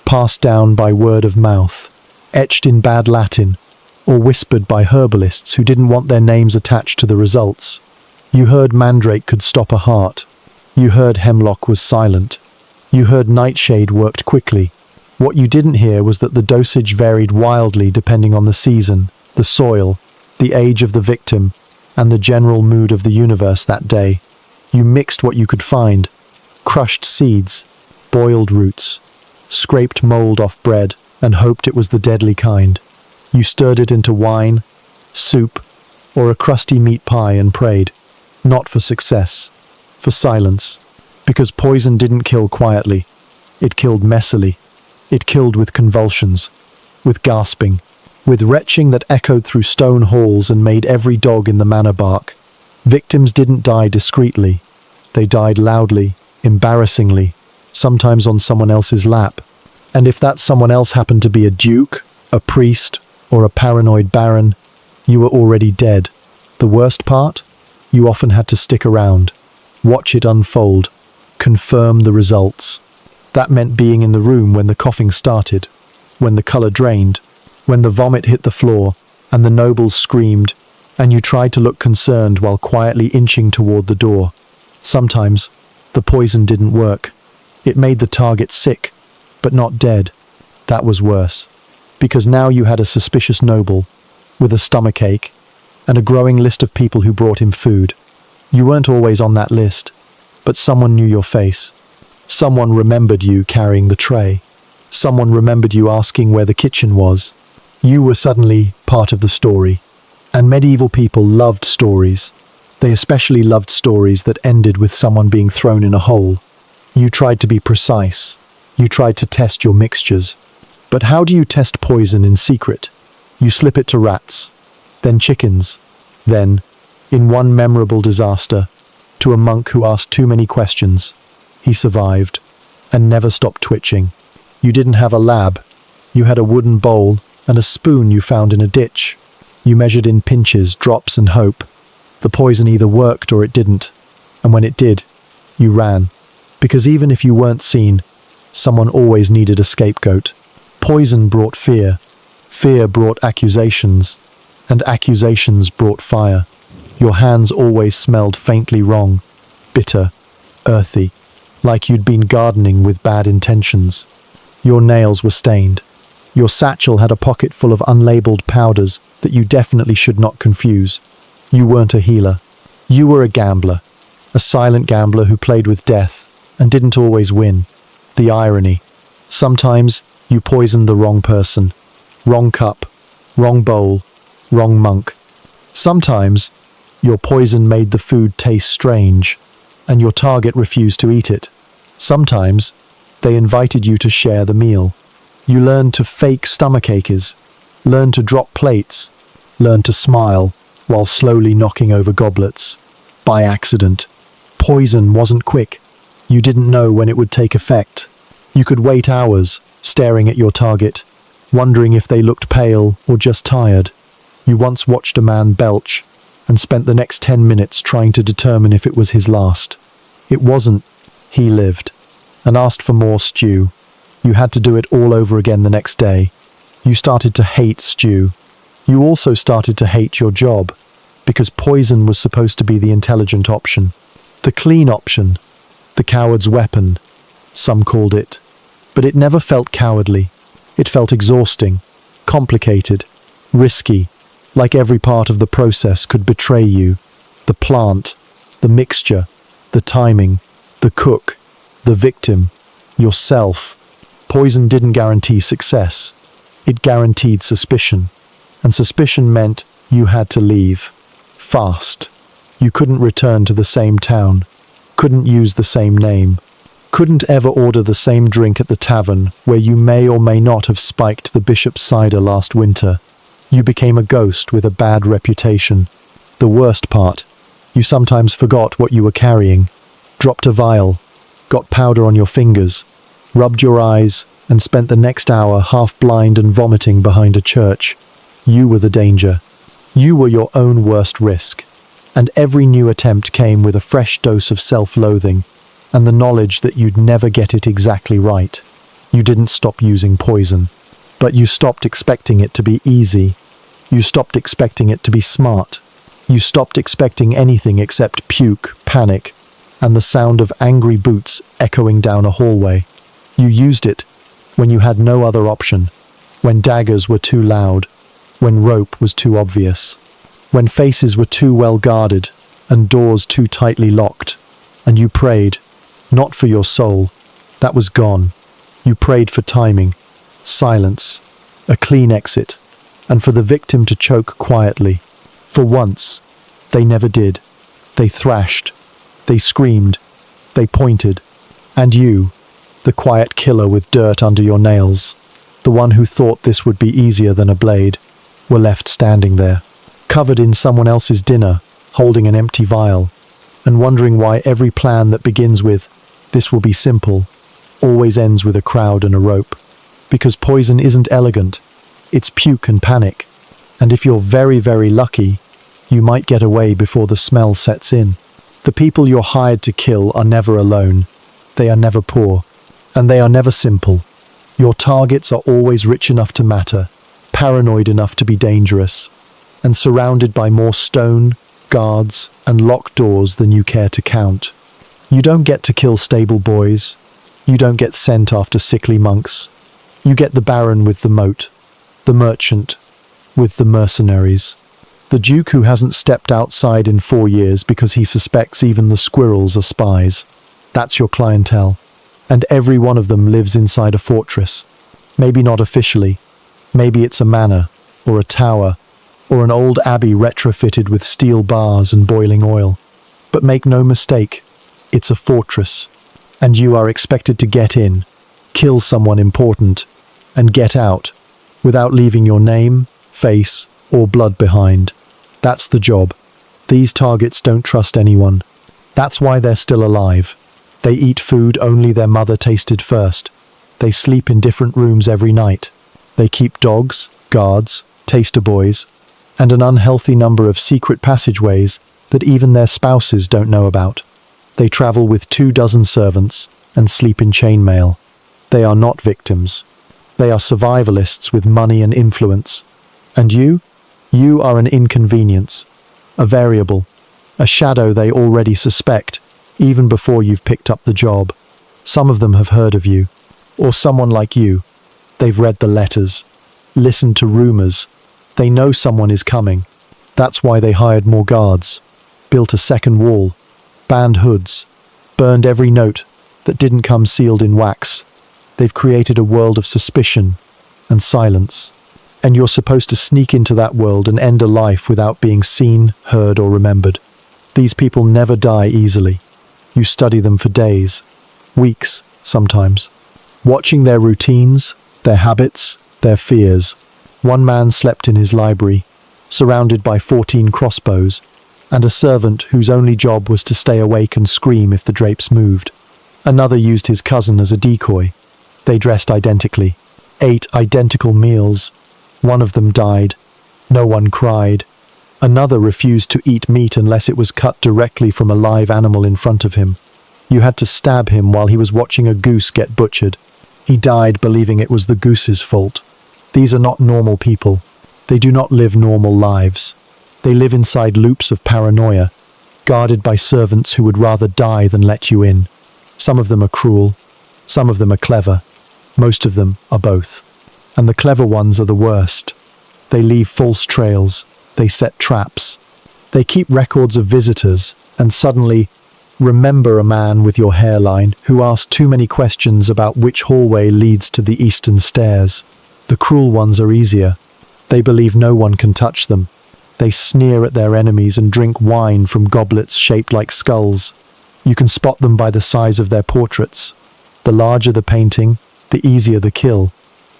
passed down by word of mouth, etched in bad Latin, or whispered by herbalists who didn't want their names attached to the results. You heard mandrake could stop a heart. You heard hemlock was silent. You heard nightshade worked quickly. What you didn't hear was that the dosage varied wildly depending on the season, the soil, the age of the victim, and the general mood of the universe that day. You mixed what you could find: crushed seeds, boiled roots, scraped mold off bread, and hoped it was the deadly kind. You stirred it into wine, soup, or a crusty meat pie and prayed, not for success, for silence. Because poison didn't kill quietly. It killed messily. It killed with convulsions, with gasping, with retching that echoed through stone halls and made every dog in the manor bark. Victims didn't die discreetly. They died loudly, embarrassingly, sometimes on someone else's lap. And if that someone else happened to be a duke, a priest, or a paranoid baron, you were already dead. The worst part? You often had to stick around, watch it unfold, confirm the results. That meant being in the room when the coughing started, when the color drained, when the vomit hit the floor, and the nobles screamed, and you tried to look concerned while quietly inching toward the door. Sometimes, the poison didn't work. It made the target sick, but not dead. That was worse, because now you had a suspicious noble, with a stomachache, and a growing list of people who brought him food. You weren't always on that list, but someone knew your face. Someone remembered you carrying the tray. Someone remembered you asking where the kitchen was. You were suddenly part of the story. And medieval people loved stories. They especially loved stories that ended with someone being thrown in a hole. You tried to be precise. You tried to test your mixtures. But how do you test poison in secret? You slip it to rats, then chickens, then, in one memorable disaster, to a monk who asked too many questions. He survived, and never stopped twitching. You didn't have a lab. You had a wooden bowl and a spoon you found in a ditch. You measured in pinches, drops, and hope. The poison either worked or it didn't, and when it did, you ran. Because even if you weren't seen, someone always needed a scapegoat. Poison brought fear. Fear brought accusations, and accusations brought fire. Your hands always smelled faintly wrong, bitter, earthy, like you'd been gardening with bad intentions. Your nails were stained. Your satchel had a pocket full of unlabeled powders that you definitely should not confuse. You weren't a healer. You were a gambler, a silent gambler who played with death and didn't always win. The irony. Sometimes you poisoned the wrong person. Wrong cup, wrong bowl, wrong monk. Sometimes your poison made the food taste strange, and your target refused to eat it. Sometimes they invited you to share the meal. You learned to fake stomach aches, learned to drop plates, learned to smile while slowly knocking over goblets. By accident. Poison wasn't quick. You didn't know when it would take effect. You could wait hours, staring at your target, wondering if they looked pale or just tired. You once watched a man belch and spent the next 10 minutes trying to determine if it was his last. It wasn't. He lived and asked for more stew. You had to do it all over again the next day. You started to hate stew. You also started to hate your job, because poison was supposed to be the intelligent option, the clean option, the coward's weapon, some called it. But it never felt cowardly. It felt exhausting, complicated, risky, like every part of the process could betray you. The plant, the mixture, the timing, the cook, the victim, yourself. Poison didn't guarantee success. It guaranteed suspicion. And suspicion meant you had to leave. Fast. You couldn't return to the same town. Couldn't use the same name. Couldn't ever order the same drink at the tavern where you may or may not have spiked the bishop's cider last winter. You became a ghost with a bad reputation. The worst part, you sometimes forgot what you were carrying, dropped a vial, got powder on your fingers, rubbed your eyes, and spent the next hour half blind and vomiting behind a church. You were the danger. You were your own worst risk. And every new attempt came with a fresh dose of self-loathing and the knowledge that you'd never get it exactly right. You didn't stop using poison, but you stopped expecting it to be easy. You stopped expecting it to be smart. You stopped expecting anything except puke, panic, and the sound of angry boots echoing down a hallway. You used it when you had no other option, when daggers were too loud, when rope was too obvious, when faces were too well guarded and doors too tightly locked. And you prayed, not for your soul, that was gone. You prayed for timing, silence, a clean exit, and for the victim to choke quietly. For once, they never did. They thrashed, they screamed, they pointed, and you, the quiet killer with dirt under your nails, the one who thought this would be easier than a blade, were left standing there, covered in someone else's dinner, holding an empty vial, and wondering why every plan that begins with, "This will be simple," always ends with a crowd and a rope. Because poison isn't elegant, it's puke and panic, and if you're very, very lucky, you might get away before the smell sets in. The people you're hired to kill are never alone, they are never poor, and they are never simple. Your targets are always rich enough to matter, paranoid enough to be dangerous, and surrounded by more stone, guards, and locked doors than you care to count. You don't get to kill stable boys. You don't get sent after sickly monks. You get the baron with the moat, the merchant with the mercenaries, the duke who hasn't stepped outside in 4 years because he suspects even the squirrels are spies. That's your clientele, and every one of them lives inside a fortress. Maybe not officially, maybe it's a manor or a tower, or an old abbey retrofitted with steel bars and boiling oil. But make no mistake, it's a fortress, and you are expected to get in, kill someone important, and get out, without leaving your name, face, or blood behind. That's the job. These targets don't trust anyone. That's why they're still alive. They eat food only their mother tasted first. They sleep in different rooms every night. They keep dogs, guards, taster boys, and an unhealthy number of secret passageways that even their spouses don't know about. They travel with 24 servants and sleep in chainmail. They are not victims. They are survivalists with money and influence. And you? You are an inconvenience, a variable, a shadow they already suspect, even before you've picked up the job. Some of them have heard of you, or someone like you. They've read the letters, listened to rumors. They know someone is coming. That's why they hired more guards, built a second wall, banned hoods, burned every note that didn't come sealed in wax. They've created a world of suspicion and silence. And you're supposed to sneak into that world and end a life without being seen, heard, or remembered. These people never die easily. You study them for days, weeks, sometimes, watching their routines, their habits, their fears. One man slept in his library, surrounded by 14 crossbows, and a servant whose only job was to stay awake and scream if the drapes moved. Another used his cousin as a decoy. They dressed identically, ate identical meals. One of them died. No one cried. Another refused to eat meat unless it was cut directly from a live animal in front of him. You had to stab him while he was watching a goose get butchered. He died believing it was the goose's fault. These are not normal people. They do not live normal lives. They live inside loops of paranoia, guarded by servants who would rather die than let you in. Some of them are cruel. Some of them are clever. Most of them are both. And the clever ones are the worst. They leave false trails. They set traps. They keep records of visitors, and suddenly remember a man with your hairline who asked too many questions about which hallway leads to the eastern stairs. The cruel ones are easier. They believe no one can touch them. They sneer at their enemies and drink wine from goblets shaped like skulls. You can spot them by the size of their portraits. The larger the painting, the easier the kill.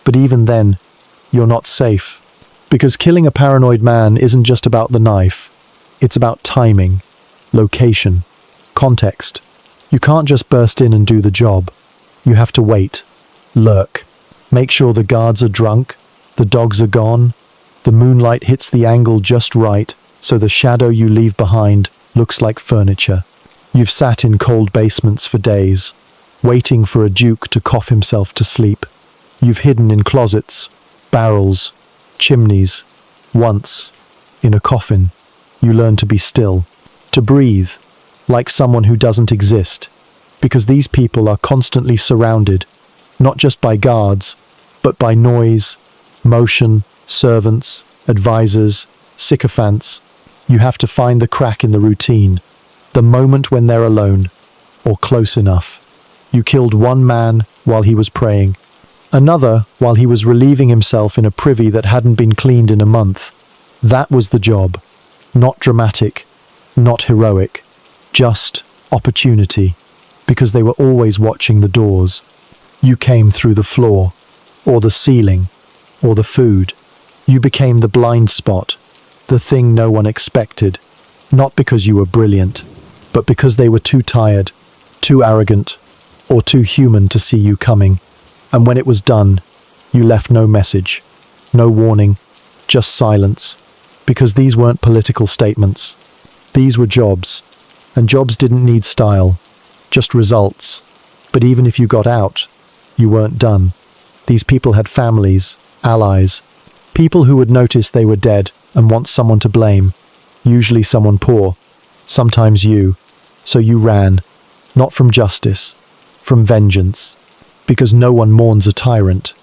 But even then, you're not safe. Because killing a paranoid man isn't just about the knife. It's about timing, location, context. You can't just burst in and do the job. You have to wait, lurk, make sure the guards are drunk, the dogs are gone, the moonlight hits the angle just right so the shadow you leave behind looks like furniture. You've sat in cold basements for days, waiting for a duke to cough himself to sleep. You've hidden in closets, barrels, chimneys. Once, in a coffin, you learn to be still, to breathe, like someone who doesn't exist, because these people are constantly surrounded, not just by guards, but by noise, motion, servants, advisors, sycophants. You have to find the crack in the routine, the moment when they're alone, or close enough. You killed one man while he was praying, another while he was relieving himself in a privy that hadn't been cleaned in a month. That was the job. Not dramatic, not heroic, just opportunity, because they were always watching the doors. You came through the floor, or the ceiling, or the food. You became the blind spot, the thing no one expected, not because you were brilliant, but because they were too tired, too arrogant, or too human to see you coming. And when it was done, you left no message, no warning, just silence, because these weren't political statements. These were jobs, and jobs didn't need style, just results. But even if you got out, you weren't done. These people had families, allies, people who would notice they were dead and want someone to blame, usually someone poor, sometimes you. So you ran, not from justice, from vengeance. Because no one mourns a tyrant,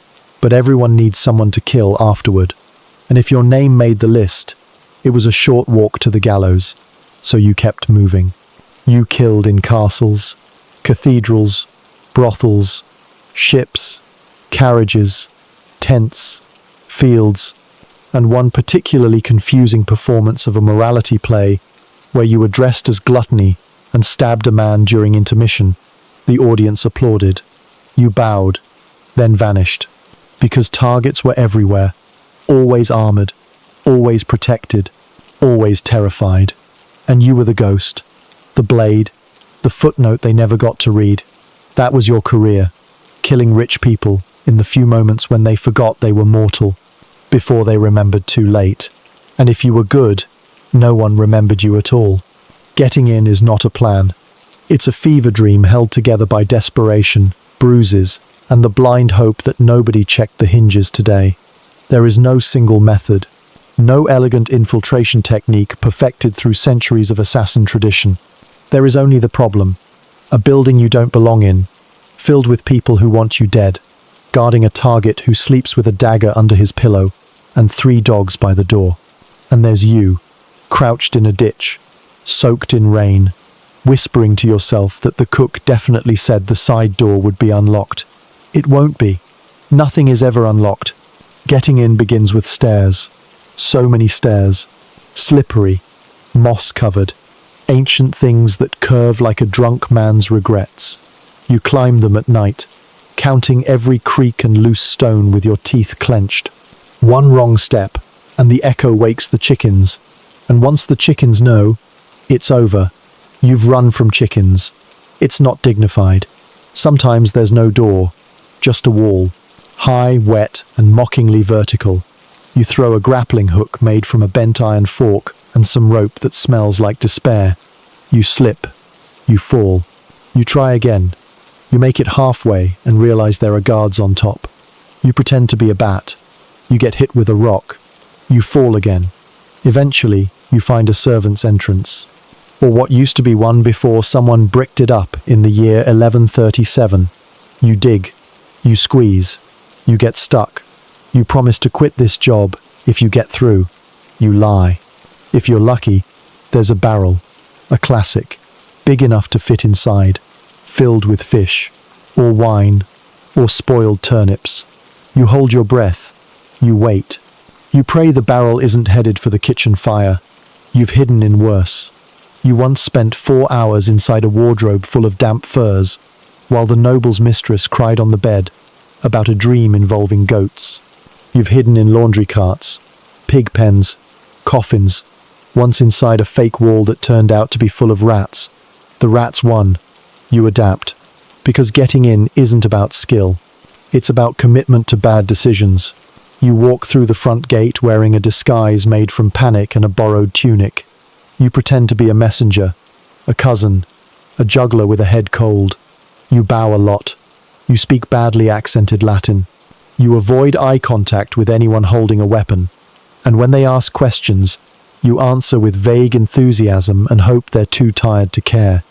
but everyone needs someone to kill afterward. And if your name made the list, it was a short walk to the gallows, so you kept moving. You killed in castles, cathedrals, brothels, ships, carriages, tents, fields. and one particularly confusing performance of a morality play where you were dressed as gluttony and stabbed a man during intermission. The audience applauded. You bowed, then vanished, because targets were everywhere, always armored, always protected, always terrified. And you were the ghost, the blade, the footnote they never got to read. That was your career, killing rich people in the few moments when they forgot they were mortal, before they remembered too late. And if you were good, no one remembered you at all. Getting in is not a plan. It's a fever dream held together by desperation, bruises, and the blind hope that nobody checked the hinges today. There is no single method, no elegant infiltration technique perfected through centuries of assassin tradition. There is only the problem, a building you don't belong in, filled with people who want you dead, guarding a target who sleeps with a dagger under his pillow, and 3 dogs by the door. And there's you, crouched in a ditch, soaked in rain, whispering to yourself that the cook definitely said the side door would be unlocked. It won't be. Nothing is ever unlocked. Getting in begins with stairs. So many stairs. Slippery, moss-covered, ancient things that curve like a drunk man's regrets. You climb them at night, counting every creak and loose stone with your teeth clenched. One wrong step, and the echo wakes the chickens. And once the chickens know, it's over. You've run from chickens. It's not dignified. Sometimes there's no door, just a wall, high, wet, and mockingly vertical. You throw a grappling hook made from a bent iron fork and some rope that smells like despair. You slip. You fall. You try again. You make it halfway and realize there are guards on top. You pretend to be a bat. You get hit with a rock. You fall again. Eventually, you find a servant's entrance. Or what used to be one before someone bricked it up in the year 1137. You dig. You squeeze. You get stuck. You promise to quit this job if you get through. You lie. If you're lucky, there's a barrel, a classic, big enough to fit inside, filled with fish, or wine, or spoiled turnips. You hold your breath. You wait. You pray the barrel isn't headed for the kitchen fire. You've hidden in worse. You once spent 4 hours inside a wardrobe full of damp furs, while the noble's mistress cried on the bed about a dream involving goats. You've hidden in laundry carts, pig pens, coffins, once inside a fake wall that turned out to be full of rats. The rats won. You adapt. Because getting in isn't about skill. It's about commitment to bad decisions. You walk through the front gate wearing a disguise made from panic and a borrowed tunic. You pretend to be a messenger, a cousin, a juggler with a head cold. You bow a lot. You speak badly accented Latin. You avoid eye contact with anyone holding a weapon. And when they ask questions, you answer with vague enthusiasm and hope they're too tired to care.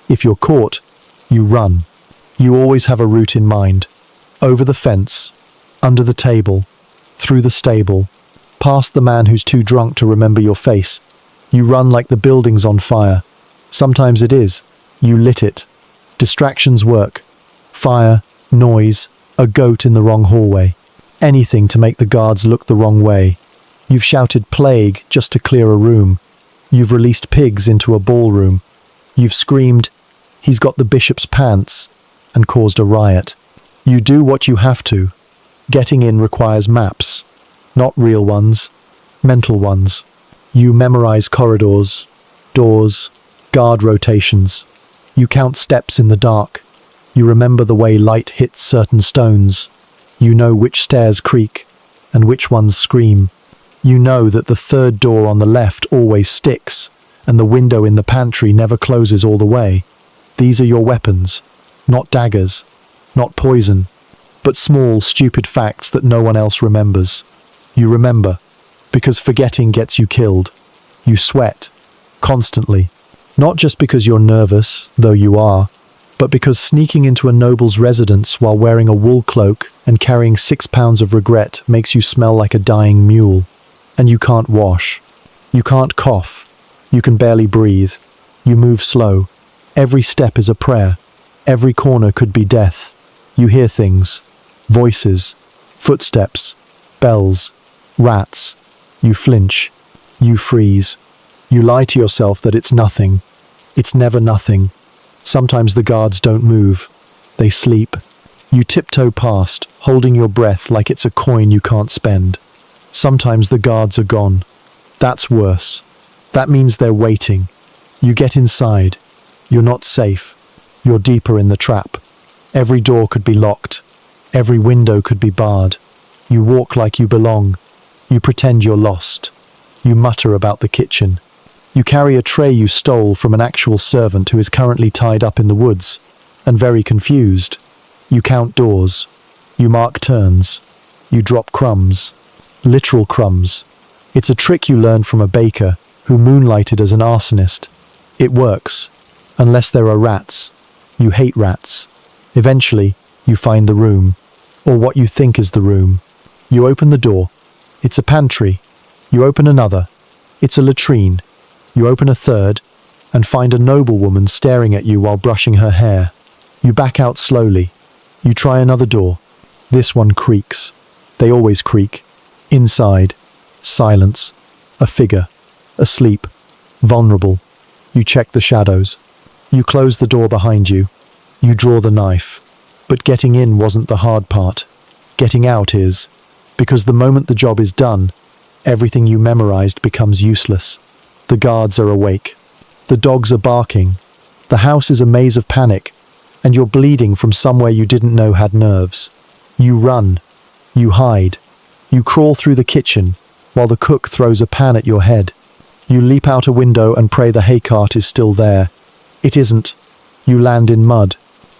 If you're caught, you run. You always have a route in mind. Over the fence, under the table, through the stable, past the man who's too drunk to remember your face. You run like the building's on fire. Sometimes it is. You lit it. Distractions work. Fire, noise, a goat in the wrong hallway. Anything to make the guards look the wrong way. You've shouted plague just to clear a room. You've released pigs into a ballroom. You've screamed, "He's got the bishop's pants," and caused a riot. You do what you have to. Getting in requires maps. Not real ones, mental ones. You memorize corridors, doors, guard rotations. You count steps in the dark. You remember the way light hits certain stones. You know which stairs creak and which ones scream. You know that the third door on the left always sticks and the window in the pantry never closes all the way. These are your weapons, not daggers, not poison, but small, stupid facts that no one else remembers. You remember, because forgetting gets you killed. You sweat, constantly, not just because you're nervous, though you are, but because sneaking into a noble's residence while wearing a wool cloak and carrying 6 pounds of regret makes you smell like a dying mule. And you can't wash. You can't cough. You can barely breathe. You move slow. Every step is a prayer. Every corner could be death. You hear things. Voices. Footsteps. Bells. Rats. You flinch. You freeze. You lie to yourself that it's nothing. It's never nothing. Sometimes the guards don't move. They sleep. You tiptoe past, holding your breath like it's a coin you can't spend. Sometimes the guards are gone. That's worse. That means they're waiting. You get inside. You're not safe. You're deeper in the trap. Every door could be locked. Every window could be barred. You walk like you belong. You pretend you're lost. You mutter about the kitchen. You carry a tray you stole from an actual servant who is currently tied up in the woods, and very confused. You count doors. You mark turns. You drop crumbs. Literal crumbs. It's a trick you learned from a baker who moonlighted as an arsonist. It works. Unless there are rats. You hate rats. Eventually, you find the room. Or what you think is the room. You open the door. It's a pantry. You open another. It's a latrine. You open a third, and find a noblewoman staring at you while brushing her hair. You back out slowly. You try another door. This one creaks. They always creak. Inside. Silence. A figure. Asleep. Vulnerable. You check the shadows. You close the door behind you. You draw the knife. But getting in wasn't the hard part. Getting out is. Because the moment the job is done, everything you memorized becomes useless. The guards are awake. The dogs are barking. The house is a maze of panic, and you're bleeding from somewhere you didn't know had nerves. You run. You hide. You crawl through the kitchen, while the cook throws a pan at your head. You leap out a window and pray the hay cart is still there. It isn't. You land in mud.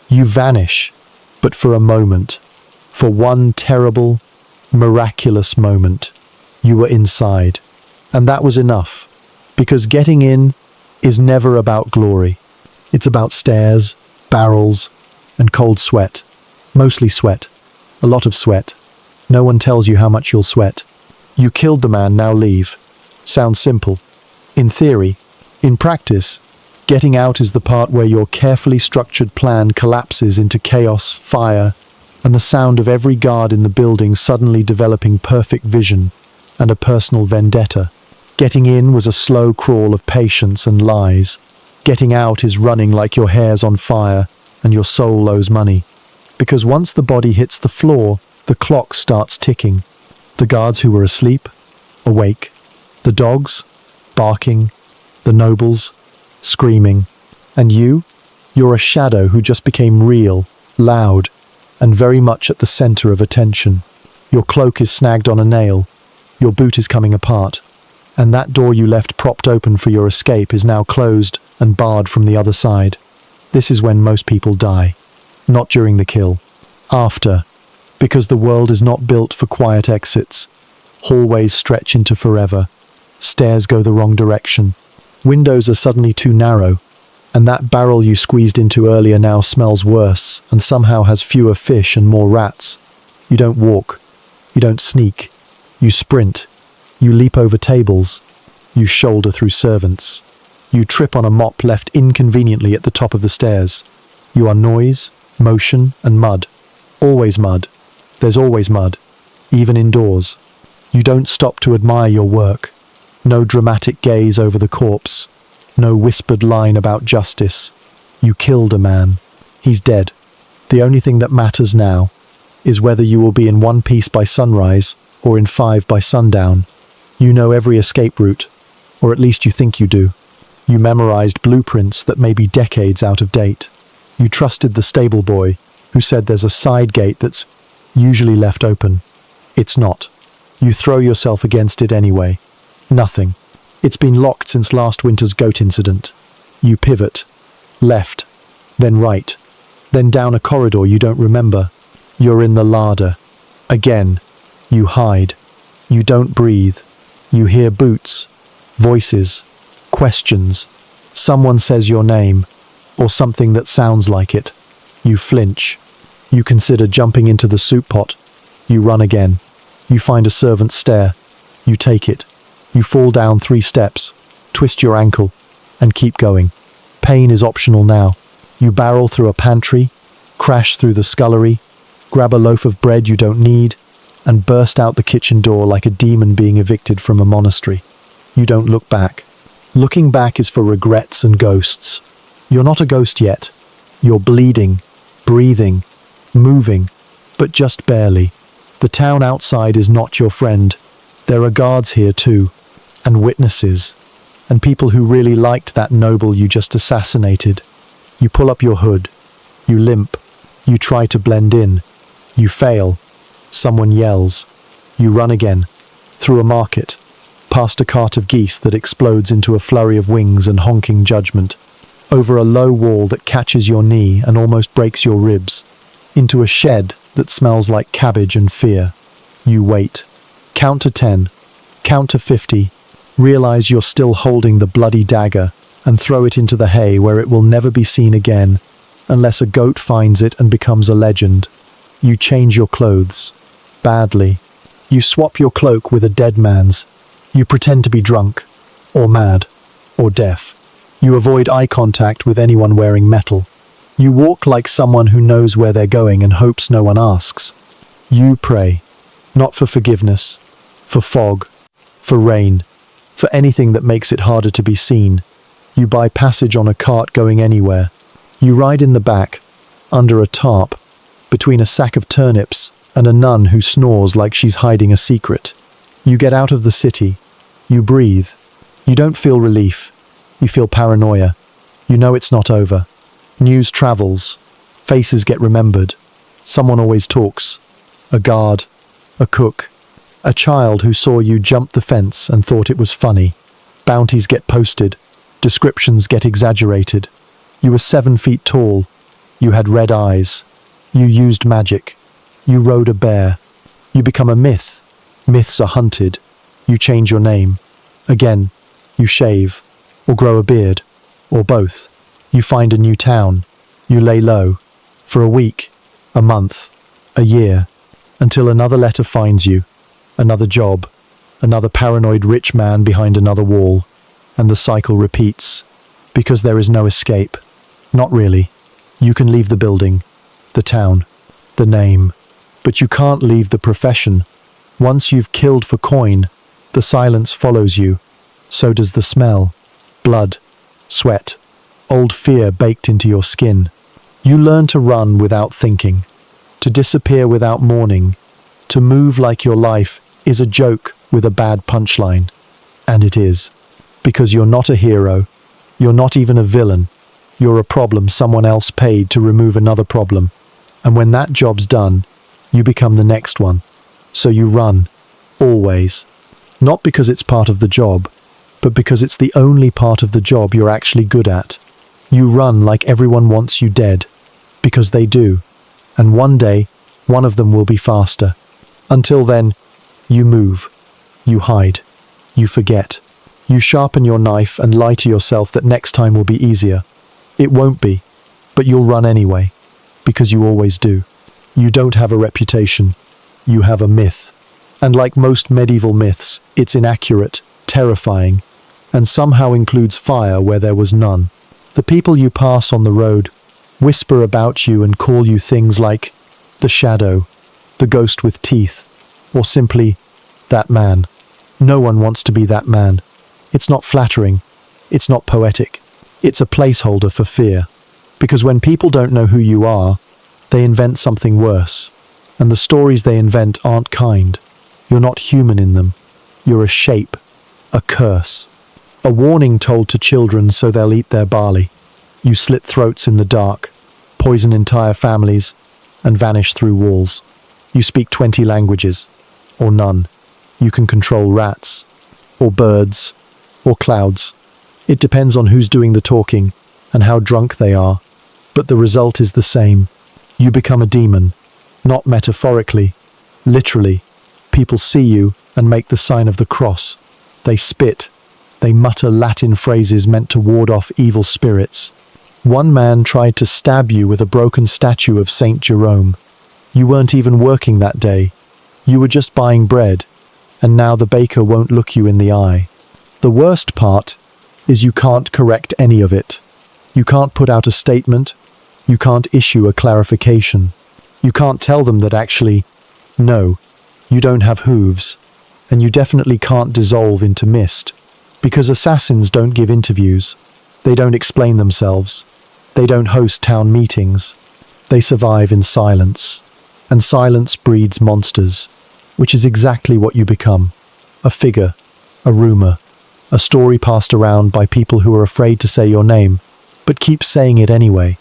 You vanish. But for a moment. For one terrible, miraculous moment. You were inside. And that was enough. Because getting in is never about glory. It's about stairs, barrels, and cold sweat. Mostly sweat. A lot of sweat. No one tells you how much you'll sweat. You killed the man, now leave. Sounds simple. In theory. In practice, getting out is the part where your carefully structured plan collapses into chaos, fire, and the sound of every guard in the building suddenly developing perfect vision and a personal vendetta. Getting in was a slow crawl of patience and lies. Getting out is running like your hair's on fire and your soul owes money. Because once the body hits the floor, the clock starts ticking. The guards who were asleep, awake. The dogs, barking. The nobles, screaming. And you're a shadow who just became real, loud, and very much at the center of attention. Your cloak is snagged on a nail. Your boot is coming apart. And that door you left propped open for your escape is now closed and barred from the other side. This is when most people die. Not during the kill. After. Because the world is not built for quiet exits. Hallways stretch into forever. Stairs go the wrong direction. Windows are suddenly too narrow. And that barrel you squeezed into earlier now smells worse and somehow has fewer fish and more rats. You don't walk. You don't sneak. You sprint. You leap over tables. You shoulder through servants. You trip on a mop left inconveniently at the top of the stairs. You are noise, motion, and mud. Always mud. There's always mud. Even indoors. You don't stop to admire your work. No dramatic gaze over the corpse. No whispered line about justice. You killed a man. He's dead. The only thing that matters now is whether you will be in one piece by sunrise or in 5 by sundown. You know every escape route, or at least you think you do. You memorized blueprints that may be decades out of date. You trusted the stable boy who said there's a side gate that's usually left open. It's not. You throw yourself against it anyway. Nothing. It's been locked since last winter's goat incident. You pivot. Left. Then right. Then down a corridor you don't remember. You're in the larder. Again. You hide. You don't breathe. You hear boots. Voices. Questions. Someone says your name. Or something that sounds like it. You flinch. You consider jumping into the soup pot. You run again. You find a servant's stare. You take it. You fall down 3 steps, twist your ankle, and keep going. Pain is optional now. You barrel through a pantry, crash through the scullery, grab a loaf of bread you don't need, and burst out the kitchen door like a demon being evicted from a monastery. You don't look back. Looking back is for regrets and ghosts. You're not a ghost yet. You're bleeding, breathing, moving, but just barely. The town outside is not your friend. There are guards here too, and witnesses, and people who really liked that noble you just assassinated. You pull up your hood. You limp. You try to blend in. You fail. Someone yells. You run again. Through a market. Past a cart of geese that explodes into a flurry of wings and honking judgment. Over a low wall that catches your knee and almost breaks your ribs. Into a shed that smells like cabbage and fear. You wait. Count to 10. Count to 50. Realize you're still holding the bloody dagger and throw it into the hay where it will never be seen again, unless a goat finds it and becomes a legend. You change your clothes. Badly. You swap your cloak with a dead man's. You pretend to be drunk, or mad, or deaf. You avoid eye contact with anyone wearing metal. You walk like someone who knows where they're going and hopes no one asks. You pray, not for forgiveness, for fog, for rain, for anything that makes it harder to be seen. You buy passage on a cart going anywhere. You ride in the back, under a tarp, between a sack of turnips and a nun who snores like she's hiding a secret. You get out of the city. You breathe. You don't feel relief. You feel paranoia. You know it's not over. News travels. Faces get remembered. Someone always talks. A guard. A cook. A child who saw you jump the fence and thought it was funny. Bounties get posted. Descriptions get exaggerated. You were 7 feet tall. You had red eyes. You used magic. You rode a bear. You become a myth. Myths are hunted. You change your name. Again, you shave, or grow a beard, or both. You find a new town. You lay low. For a week, a month, a year, until another letter finds you. Another job. Another paranoid rich man behind another wall. And the cycle repeats. Because there is no escape. Not really. You can leave the building, the town, the name. But you can't leave the profession. Once you've killed for coin, the silence follows you. So does the smell. Blood, sweat, old fear baked into your skin. You learn to run without thinking, to disappear without mourning, to move like your life is a joke with a bad punchline. And it is. Because you're not a hero. You're not even a villain. You're a problem someone else paid to remove another problem. And when that job's done, you become the next one. So you run. Always. Not because it's part of the job, but because it's the only part of the job you're actually good at. You run like everyone wants you dead. Because they do. And one day, one of them will be faster. Until then, you move. You hide. You forget. You sharpen your knife and lie to yourself that next time will be easier. It won't be, but you'll run anyway. Because you always do. You don't have a reputation. You have a myth. And like most medieval myths, it's inaccurate, terrifying, and somehow includes fire where there was none. The people you pass on the road whisper about you and call you things like the shadow, the ghost with teeth, or simply that man. No one wants to be that man. It's not flattering. It's not poetic. It's a placeholder for fear. Because when people don't know who you are, they invent something worse. And the stories they invent aren't kind. You're not human in them. You're a shape, a curse, a warning told to children so they'll eat their barley. You slit throats in the dark, poison entire families, and vanish through walls. You speak 20 languages, or none. You can control rats, or birds, or clouds. It depends on who's doing the talking and how drunk they are. But the result is the same. You become a demon, not metaphorically, literally. People see you and make the sign of the cross. They spit. They mutter Latin phrases meant to ward off evil spirits. One man tried to stab you with a broken statue of Saint Jerome. You weren't even working that day. You were just buying bread, and now the baker won't look you in the eye. The worst part is you can't correct any of it. You can't put out a statement. You can't issue a clarification. You can't tell them that actually, no, You don't have hooves, and you definitely can't dissolve into mist, because assassins don't give interviews. They don't explain themselves. They don't host town meetings. They survive in silence. And silence breeds monsters, which is exactly what you become. A figure, a rumor, a story passed around by people who are afraid to say your name, but keep saying it anyway.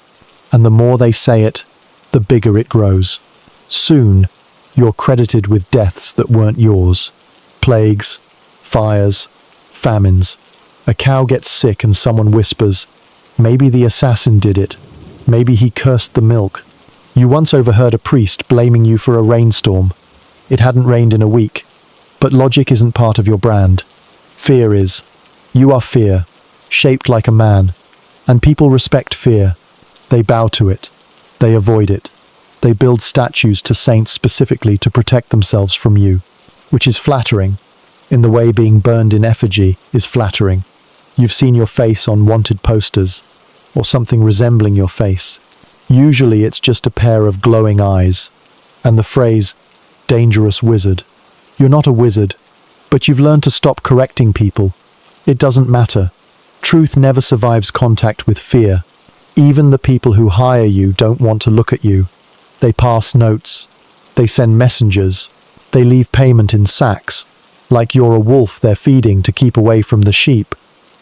And the more they say it, the bigger it grows. Soon, you're credited with deaths that weren't yours. Plagues, fires, famines. A cow gets sick and someone whispers, "Maybe the assassin did it. Maybe he cursed the milk." You once overheard a priest blaming you for a rainstorm. It hadn't rained in a week. But logic isn't part of your brand. Fear is. You are fear, shaped like a man. And people respect fear. They bow to it. They avoid it. They build statues to saints specifically to protect themselves from you, which is flattering, in the way being burned in effigy is flattering. You've seen your face on wanted posters, or something resembling your face. Usually it's just a pair of glowing eyes, and the phrase, "dangerous wizard." You're not a wizard, but you've learned to stop correcting people. It doesn't matter. Truth never survives contact with fear. Even the people who hire you don't want to look at you. They pass notes. They send messengers. They leave payment in sacks, like you're a wolf they're feeding to keep away from the sheep.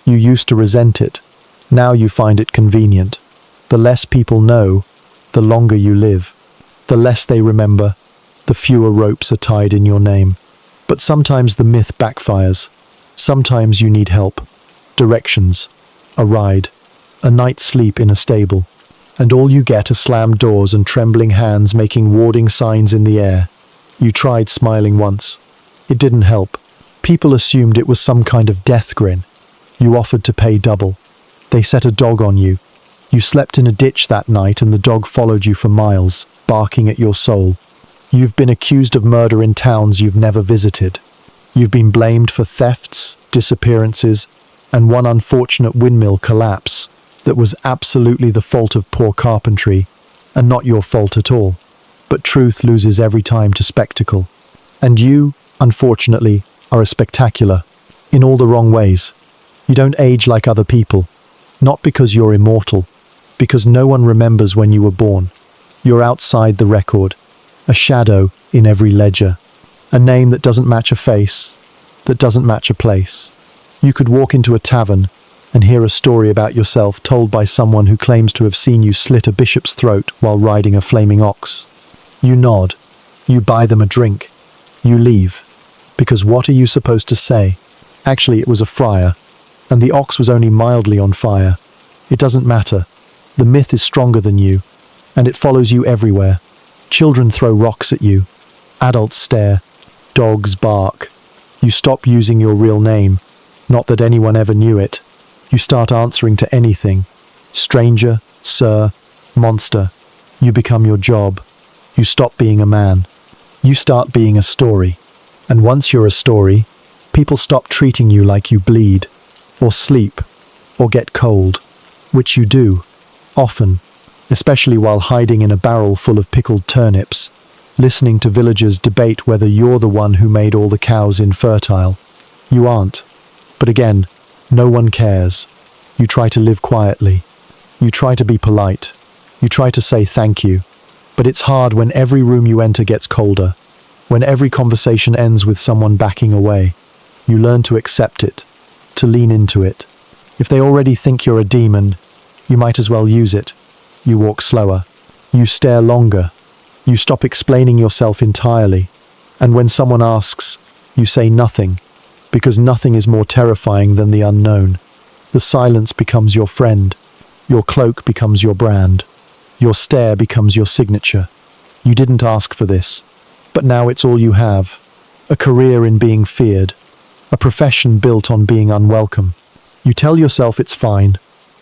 You used to resent it. Now you find it convenient. The less people know, the longer you live. The less they remember, the fewer ropes are tied in your name. But sometimes the myth backfires. Sometimes you need help. Directions. A ride. A night's sleep in a stable. And all you get are slammed doors and trembling hands making warding signs in the air. You tried smiling once. It didn't help. People assumed it was some kind of death grin. You offered to pay double. They set a dog on you. You slept in a ditch that night and the dog followed you for miles, barking at your soul. You've been accused of murder in towns you've never visited. You've been blamed for thefts, disappearances, and one unfortunate windmill collapse that was absolutely the fault of poor carpentry, and not your fault at all. But truth loses every time to spectacle. And you, unfortunately, are a spectacular, in all the wrong ways. You don't age like other people, not because you're immortal, because no one remembers when you were born. You're outside the record, a shadow in every ledger, a name that doesn't match a face, that doesn't match a place. You could walk into a tavern and hear a story about yourself told by someone who claims to have seen you slit a bishop's throat while riding a flaming ox. You nod, you buy them a drink, you leave, because what are you supposed to say? Actually, it was a friar, and the ox was only mildly on fire. It doesn't matter. The myth is stronger than you, and it follows you everywhere. Children throw rocks at you. Adults stare. Dogs bark. You stop using your real name. Not that anyone ever knew it. You start answering to anything. Stranger, sir, monster. You become your job. You stop being a man. You start being a story. And once you're a story, people stop treating you like you bleed, or sleep, or get cold, which you do, often, especially while hiding in a barrel full of pickled turnips, listening to villagers debate whether you're the one who made all the cows infertile. You aren't. But again, no one cares. You try to live quietly. You try to be polite. You try to say thank you. But it's hard when every room you enter gets colder, when every conversation ends with someone backing away. You learn to accept it, to lean into it. If they already think you're a demon, you might as well use it. You walk slower. You stare longer. You stop explaining yourself entirely. And when someone asks, you say nothing, because nothing is more terrifying than the unknown. The silence becomes your friend. Your cloak becomes your brand. Your stare becomes your signature. You didn't ask for this, but now it's all you have. A career in being feared. A profession built on being unwelcome. You tell yourself it's fine,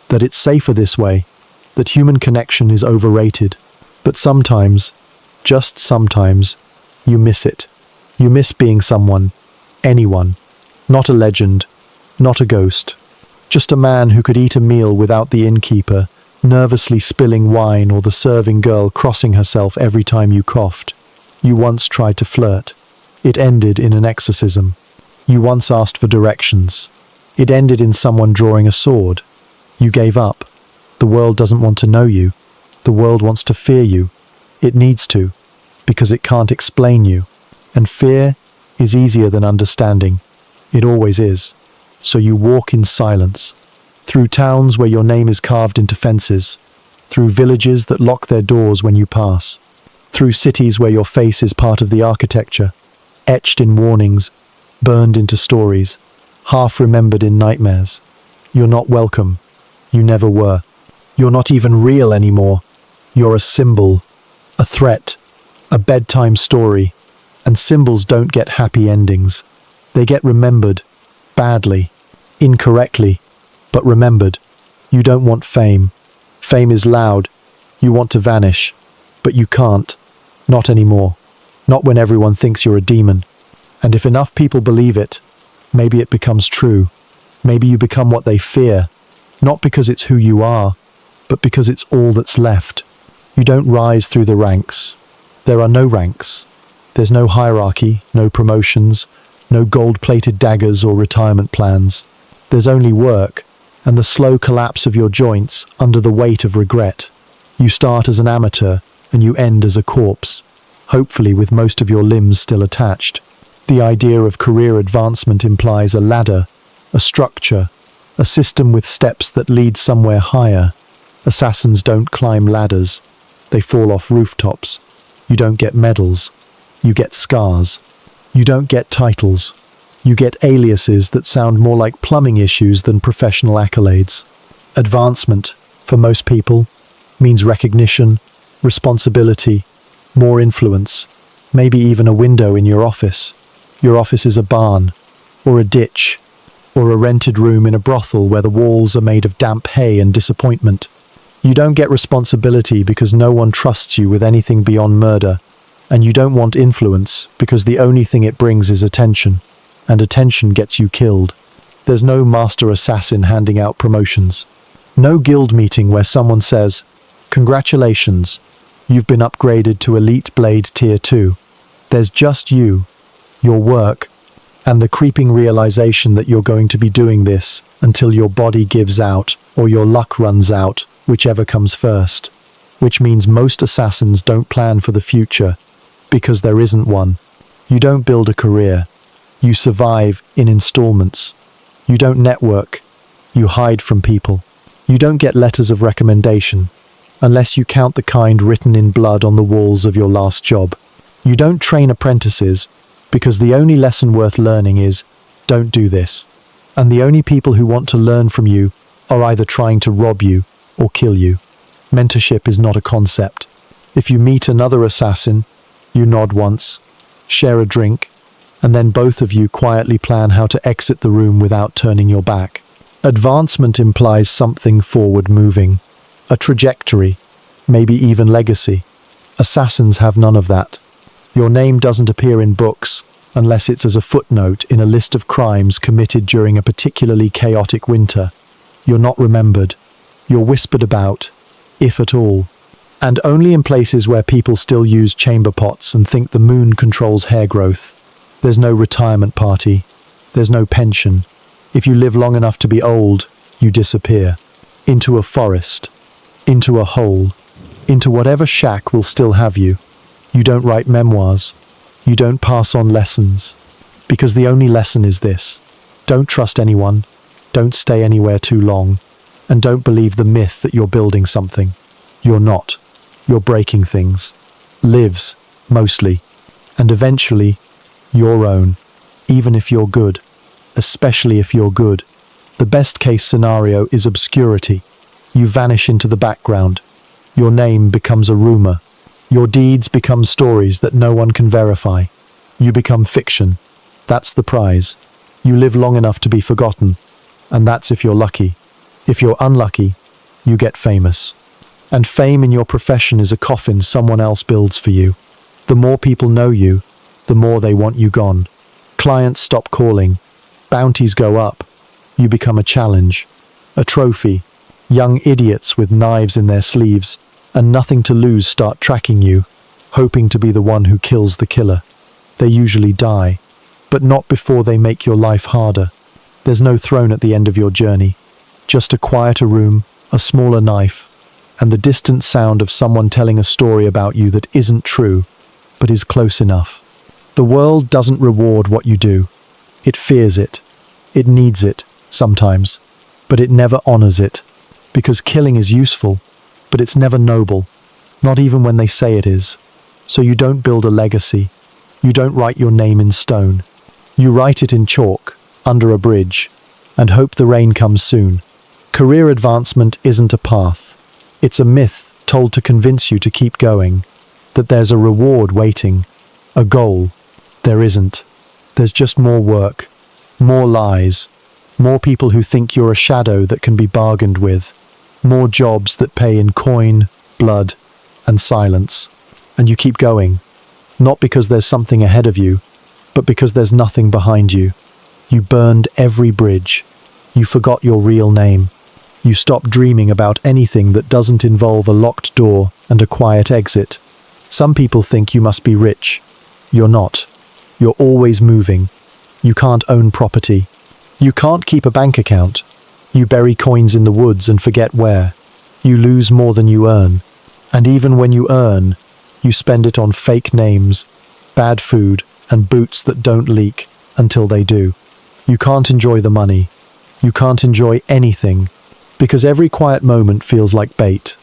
that it's safer this way, that human connection is overrated. But sometimes, just sometimes, you miss it. You miss being someone, anyone. Not a legend, not a ghost. Just a man who could eat a meal without the innkeeper, nervously spilling wine, or the serving girl crossing herself every time you coughed. You once tried to flirt. It ended in an exorcism. You once asked for directions. It ended in someone drawing a sword. You gave up. The world doesn't want to know you. The world wants to fear you. It needs to, because it can't explain you. And fear is easier than understanding. It always is. So you walk in silence, through towns where your name is carved into fences, through villages that lock their doors when you pass, through cities where your face is part of the architecture, etched in warnings, burned into stories, half remembered in nightmares. You're not welcome. You never were. You're not even real anymore. You're a symbol, a threat, a bedtime story, and symbols don't get happy endings. They get remembered, badly, incorrectly, but remembered. You don't want fame. Fame is loud. You want to vanish, but you can't. Not anymore. Not when everyone thinks you're a demon. And if enough people believe it, maybe it becomes true. Maybe you become what they fear, not because it's who you are, but because it's all that's left. You don't rise through the ranks. There are no ranks. There's no hierarchy, no promotions, no gold-plated daggers or retirement plans. There's only work, and the slow collapse of your joints under the weight of regret. You start as an amateur, and you end as a corpse, hopefully with most of your limbs still attached. The idea of career advancement implies a ladder, a structure, a system with steps that lead somewhere higher. Assassins don't climb ladders. They fall off rooftops. You don't get medals. You get scars. You don't get titles. You get aliases that sound more like plumbing issues than professional accolades. Advancement, for most people, means recognition, responsibility, more influence, maybe even a window in your office. Your office is a barn, or a ditch, or a rented room in a brothel where the walls are made of damp hay and disappointment. You don't get responsibility because no one trusts you with anything beyond murder, and you don't want influence because the only thing it brings is attention, and attention gets you killed. There's no master assassin handing out promotions. No guild meeting where someone says, "Congratulations, you've been upgraded to Elite Blade Tier 2. There's just you, your work, and the creeping realization that you're going to be doing this until your body gives out or your luck runs out, whichever comes first. Which means most assassins don't plan for the future, because there isn't one. You don't build a career. You survive in installments. You don't network. You hide from people. You don't get letters of recommendation, unless you count the kind written in blood on the walls of your last job. You don't train apprentices, because the only lesson worth learning is, don't do this. And the only people who want to learn from you are either trying to rob you or kill you. Mentorship is not a concept. If you meet another assassin, you nod once, share a drink, and then both of you quietly plan how to exit the room without turning your back. Advancement implies something forward-moving, a trajectory, maybe even legacy. Assassins have none of that. Your name doesn't appear in books unless it's as a footnote in a list of crimes committed during a particularly chaotic winter. You're not remembered. You're whispered about, if at all, and only in places where people still use chamber pots and think the moon controls hair growth. There's no retirement party. There's no pension. If you live long enough to be old, you disappear. Into a forest. Into a hole. Into whatever shack will still have you. You don't write memoirs. You don't pass on lessons. Because the only lesson is this. Don't trust anyone. Don't stay anywhere too long. And don't believe the myth that you're building something. You're not. You're breaking things. Lives, mostly. And eventually, your own. Even if you're good. Especially if you're good. The best case scenario is obscurity. You vanish into the background. Your name becomes a rumor. Your deeds become stories that no one can verify. You become fiction. That's the prize. You live long enough to be forgotten. And that's if you're lucky. If you're unlucky, you get famous. And fame in your profession is a coffin someone else builds for you. The more people know you, the more they want you gone. Clients stop calling. Bounties go up. You become a challenge. A trophy. Young idiots with knives in their sleeves and nothing to lose start tracking you, hoping to be the one who kills the killer. They usually die, but not before they make your life harder. There's no throne at the end of your journey, just a quieter room, a smaller knife, and the distant sound of someone telling a story about you that isn't true, but is close enough. The world doesn't reward what you do. It fears it. It needs it, sometimes, but it never honors it. Because killing is useful, but it's never noble, not even when they say it is. So you don't build a legacy. You don't write your name in stone. You write it in chalk, under a bridge, and hope the rain comes soon. Career advancement isn't a path. It's a myth told to convince you to keep going, that there's a reward waiting, a goal. There isn't. There's just more work, more lies, more people who think you're a shadow that can be bargained with, more jobs that pay in coin, blood, and silence. And you keep going, not because there's something ahead of you, but because there's nothing behind you. You burned every bridge. You forgot your real name. You stopped dreaming about anything that doesn't involve a locked door and a quiet exit. Some people think you must be rich. You're not. You're always moving. You can't own property. You can't keep a bank account. You bury coins in the woods and forget where. You lose more than you earn. And even when you earn, you spend it on fake names, bad food, and boots that don't leak until they do. You can't enjoy the money. You can't enjoy anything, because every quiet moment feels like bait.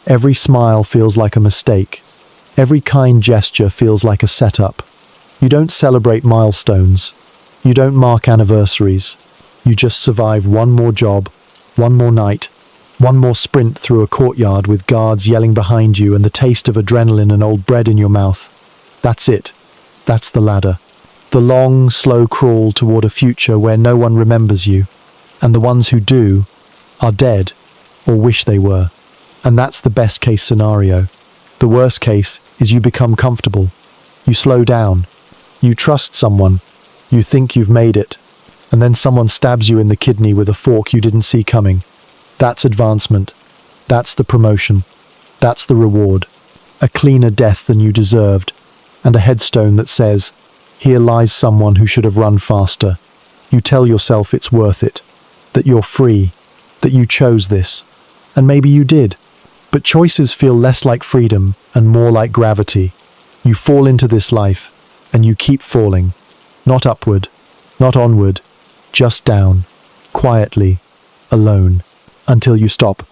Every smile feels like a mistake. Every kind gesture feels like a setup. You don't celebrate milestones. You don't mark anniversaries. You just survive one more job, one more night, one more sprint through a courtyard with guards yelling behind you and the taste of adrenaline and old bread in your mouth. That's it. That's the ladder. The long, slow crawl toward a future where no one remembers you, and the ones who do are dead or wish they were. And that's the best case scenario. The worst case is you become comfortable. You slow down. You trust someone. You think you've made it. And then someone stabs you in the kidney with a fork you didn't see coming. That's advancement. That's the promotion. That's the reward. A cleaner death than you deserved. And a headstone that says, "Here lies someone who should have run faster." You tell yourself it's worth it. That you're free. That you chose this. And maybe you did. But choices feel less like freedom and more like gravity. You fall into this life, and you keep falling. Not upward, not onward, just down, quietly, alone, until you stop.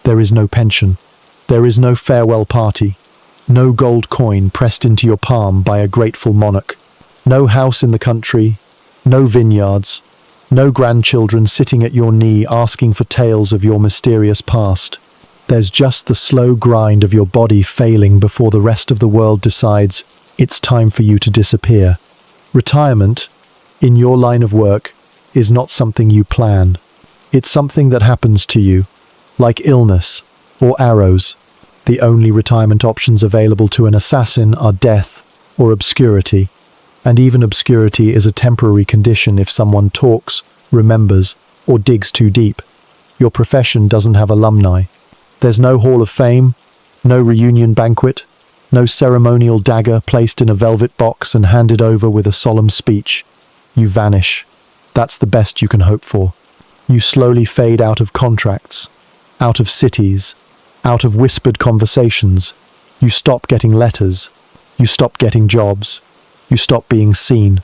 There is no pension. There is no farewell party. No gold coin pressed into your palm by a grateful monarch. No house in the country. No vineyards. No grandchildren sitting at your knee asking for tales of your mysterious past. There's just the slow grind of your body failing before the rest of the world decides it's time for you to disappear. Retirement, in your line of work, is not something you plan. It's something that happens to you, like illness or arrows. The only retirement options available to an assassin are death or obscurity. And even obscurity is a temporary condition if someone talks, remembers, or digs too deep. Your profession doesn't have alumni. There's no Hall of Fame, no reunion banquet, no ceremonial dagger placed in a velvet box and handed over with a solemn speech. You vanish. That's the best you can hope for. You slowly fade out of contracts, out of cities, out of whispered conversations. You stop getting letters. You stop getting jobs. You stop being seen.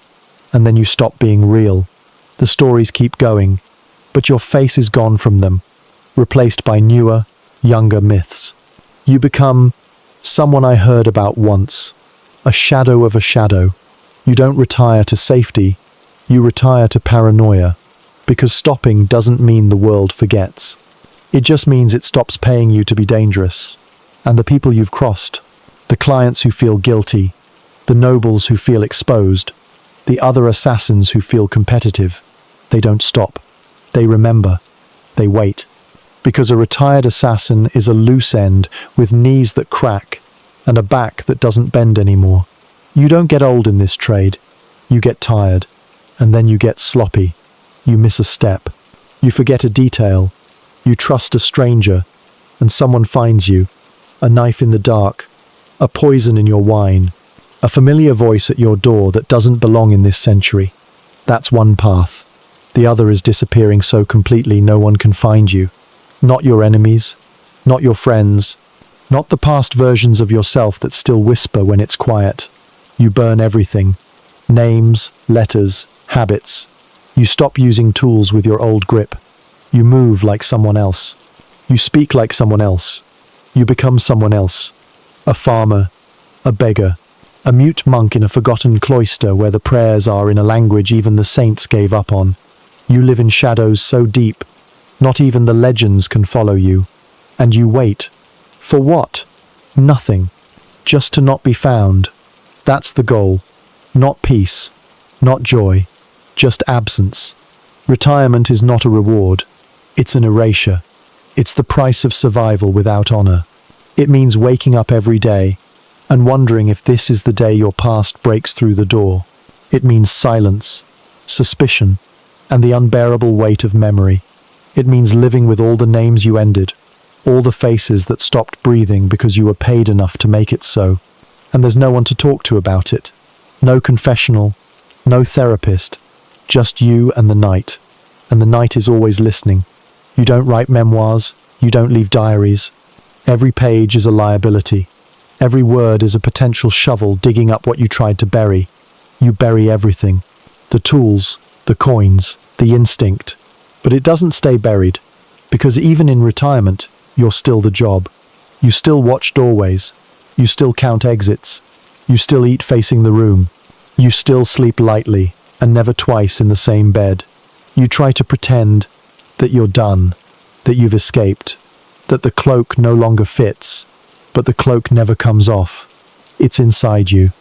And then you stop being real. The stories keep going, but your face is gone from them, replaced by newer, younger myths. You become someone I heard about once, a shadow of a shadow. You don't retire to safety, you retire to paranoia, because stopping doesn't mean the world forgets. It just means it stops paying you to be dangerous. And the people you've crossed, the clients who feel guilty, the nobles who feel exposed, the other assassins who feel competitive, they don't stop. They remember. They wait. Because a retired assassin is a loose end with knees that crack and a back that doesn't bend anymore. You don't get old in this trade. You get tired, and then you get sloppy. You miss a step. You forget a detail. You trust a stranger, and someone finds you. A knife in the dark, a poison in your wine, A familiar voice at your door that doesn't belong in this century. That's one path. The other is disappearing so completely no one can find you. Not your enemies, not your friends, not the past versions of yourself that still whisper when it's quiet. You burn everything. Names, letters, habits. You stop using tools with your old grip. You move like someone else. You speak like someone else. You become someone else. A farmer, a beggar, a mute monk in a forgotten cloister where the prayers are in a language even the saints gave up on. You live in shadows so deep, not even the legends can follow you. And you wait. For what? Nothing. Just to not be found. That's the goal. Not peace. Not joy. Just absence. Retirement is not a reward. It's an erasure. It's the price of survival without honor. It means waking up every day and wondering if this is the day your past breaks through the door. It means silence, suspicion, and the unbearable weight of memory. It means living with all the names you ended, all the faces that stopped breathing because you were paid enough to make it so. And there's no one to talk to about it. No confessional, no therapist, just you and the night. And the night is always listening. You don't write memoirs, you don't leave diaries. Every page is a liability. Every word is a potential shovel digging up what you tried to bury. You bury everything. The tools, the coins, the instinct. But it doesn't stay buried, because even in retirement, you're still the job. You still watch doorways. You still count exits. You still eat facing the room. You still sleep lightly, and never twice in the same bed. You try to pretend that you're done, that you've escaped, that the cloak no longer fits, but the cloak never comes off. It's inside you,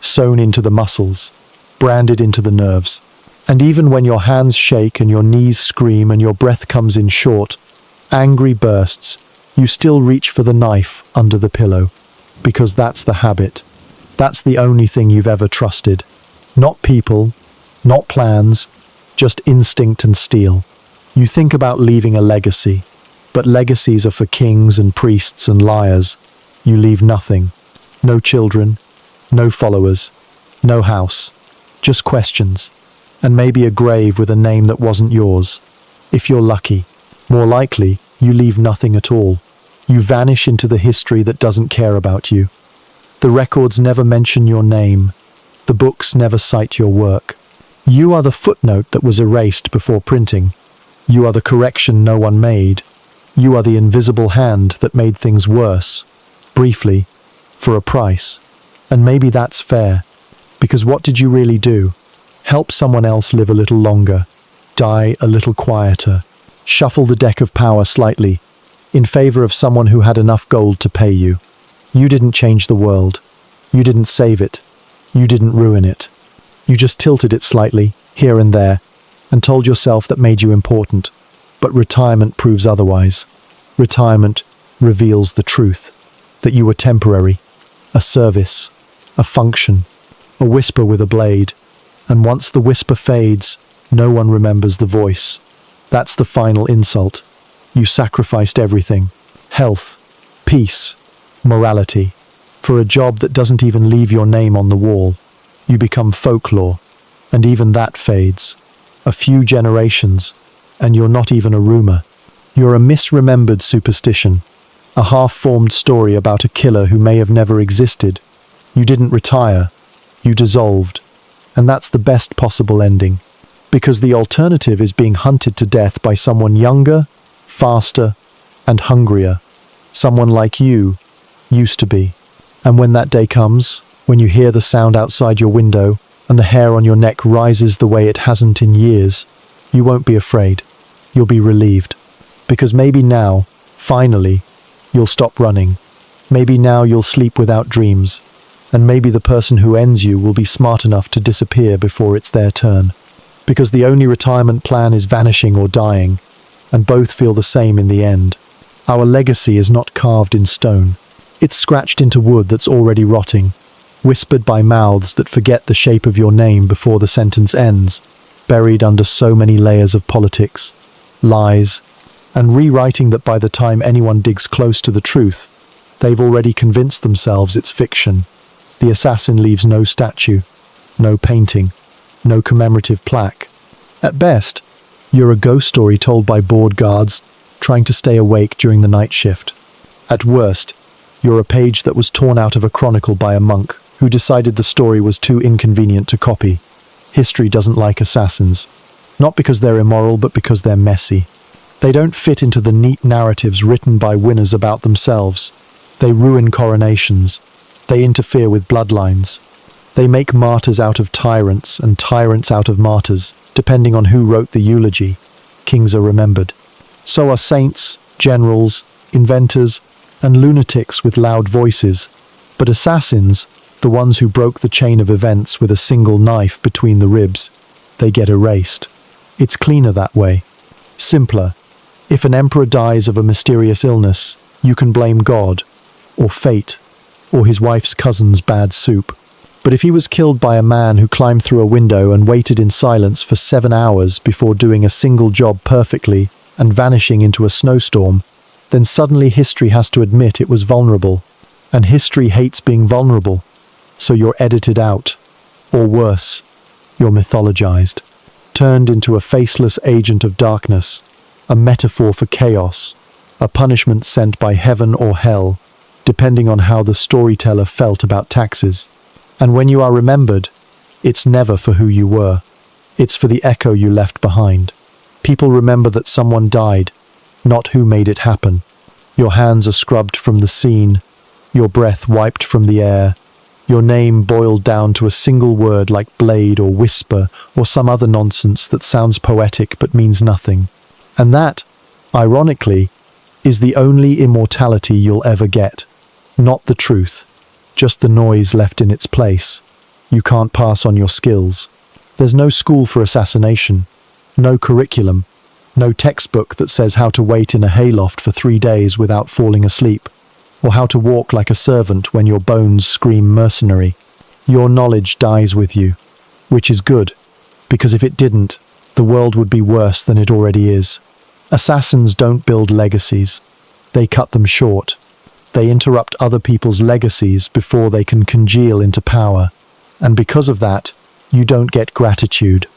sewn into the muscles, branded into the nerves. And even when your hands shake and your knees scream and your breath comes in short, angry bursts, you still reach for the knife under the pillow, because that's the habit. That's the only thing you've ever trusted. Not people, not plans, just instinct and steel. You think about leaving a legacy, but legacies are for kings and priests and liars. You leave nothing. No children, no followers, no house, just questions, and maybe a grave with a name that wasn't yours. If you're lucky. More likely, you leave nothing at all. You vanish into the history that doesn't care about you. The records never mention your name. The books never cite your work. You are the footnote that was erased before printing. You are the correction no one made. You are the invisible hand that made things worse, briefly, for a price. And maybe that's fair, because what did you really do? Help someone else live a little longer, die a little quieter, shuffle the deck of power slightly, in favor of someone who had enough gold to pay you. You didn't change the world. You didn't save it. You didn't ruin it. You just tilted it slightly, here and there, and told yourself that made you important. But retirement proves otherwise. Retirement reveals the truth, that you were temporary, a service, a function, a whisper with a blade. And once the whisper fades, no one remembers the voice. That's the final insult. You sacrificed everything. Health, peace, morality, for a job that doesn't even leave your name on the wall. You become folklore, and even that fades. A few generations, and you're not even a rumor. You're a misremembered superstition, a half-formed story about a killer who may have never existed. You didn't retire, you dissolved, and that's the best possible ending, because the alternative is being hunted to death by someone younger, faster, and hungrier. Someone like you used to be. And when that day comes, when you hear the sound outside your window and the hair on your neck rises the way it hasn't in years, you won't be afraid. You'll be relieved. Because maybe now, finally, you'll stop running. Maybe now you'll sleep without dreams. And maybe the person who ends you will be smart enough to disappear before it's their turn. Because the only retirement plan is vanishing or dying, and both feel the same in the end. Our legacy is not carved in stone. It's scratched into wood that's already rotting, whispered by mouths that forget the shape of your name before the sentence ends, buried under so many layers of politics, lies, and rewriting that by the time anyone digs close to the truth, they've already convinced themselves it's fiction. The assassin leaves no statue, no painting, no commemorative plaque. At best, you're a ghost story told by bored guards trying to stay awake during the night shift. At worst, you're a page that was torn out of a chronicle by a monk who decided the story was too inconvenient to copy. History doesn't like assassins, not because they're immoral, but because they're messy. They don't fit into the neat narratives written by winners about themselves. They ruin coronations. They interfere with bloodlines. They make martyrs out of tyrants and tyrants out of martyrs, depending on who wrote the eulogy. Kings are remembered. So are saints, generals, inventors, and lunatics with loud voices. But assassins, the ones who broke the chain of events with a single knife between the ribs, they get erased. It's cleaner that way. Simpler. If an emperor dies of a mysterious illness, you can blame God, or fate, or his wife's cousin's bad soup. But if he was killed by a man who climbed through a window and waited in silence for 7 hours before doing a single job perfectly and vanishing into a snowstorm, then suddenly history has to admit it was vulnerable. And history hates being vulnerable, so you're edited out. Or worse, you're mythologized, turned into a faceless agent of darkness, a metaphor for chaos, a punishment sent by heaven or hell, depending on how the storyteller felt about taxes. And when you are remembered, it's never for who you were. It's for the echo you left behind. People remember that someone died, not who made it happen. Your hands are scrubbed from the scene, your breath wiped from the air, your name boiled down to a single word like blade or whisper or some other nonsense that sounds poetic but means nothing. And that, ironically, is the only immortality you'll ever get. Not the truth, just the noise left in its place. You can't pass on your skills. There's no school for assassination, no curriculum, no textbook that says how to wait in a hayloft for 3 days without falling asleep, or how to walk like a servant when your bones scream mercenary. Your knowledge dies with you, which is good, because if it didn't, the world would be worse than it already is. Assassins don't build legacies. They cut them short. They interrupt other people's legacies before they can congeal into power. And because of that, you don't get gratitude.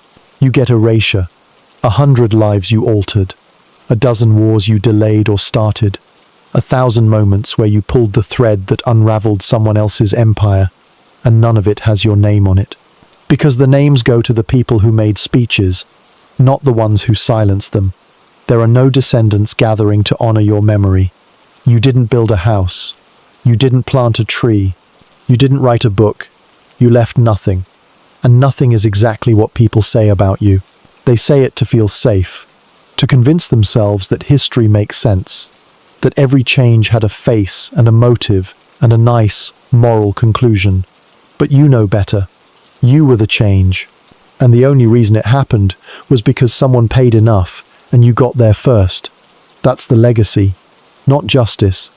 You get erasure. 100 lives you altered. 12 wars you delayed or started. 1,000 moments where you pulled the thread that unraveled someone else's empire, and none of it has your name on it. Because the names go to the people who made speeches, not the ones who silenced them. There are no descendants gathering to honor your memory. You didn't build a house. You didn't plant a tree. You didn't write a book. You left nothing. And nothing is exactly what people say about you. They say it to feel safe, to convince themselves that history makes sense, that every change had a face and a motive and a nice, moral conclusion. But you know better. You were the change. And the only reason it happened was because someone paid enough and you got there first. That's the legacy. Not justice,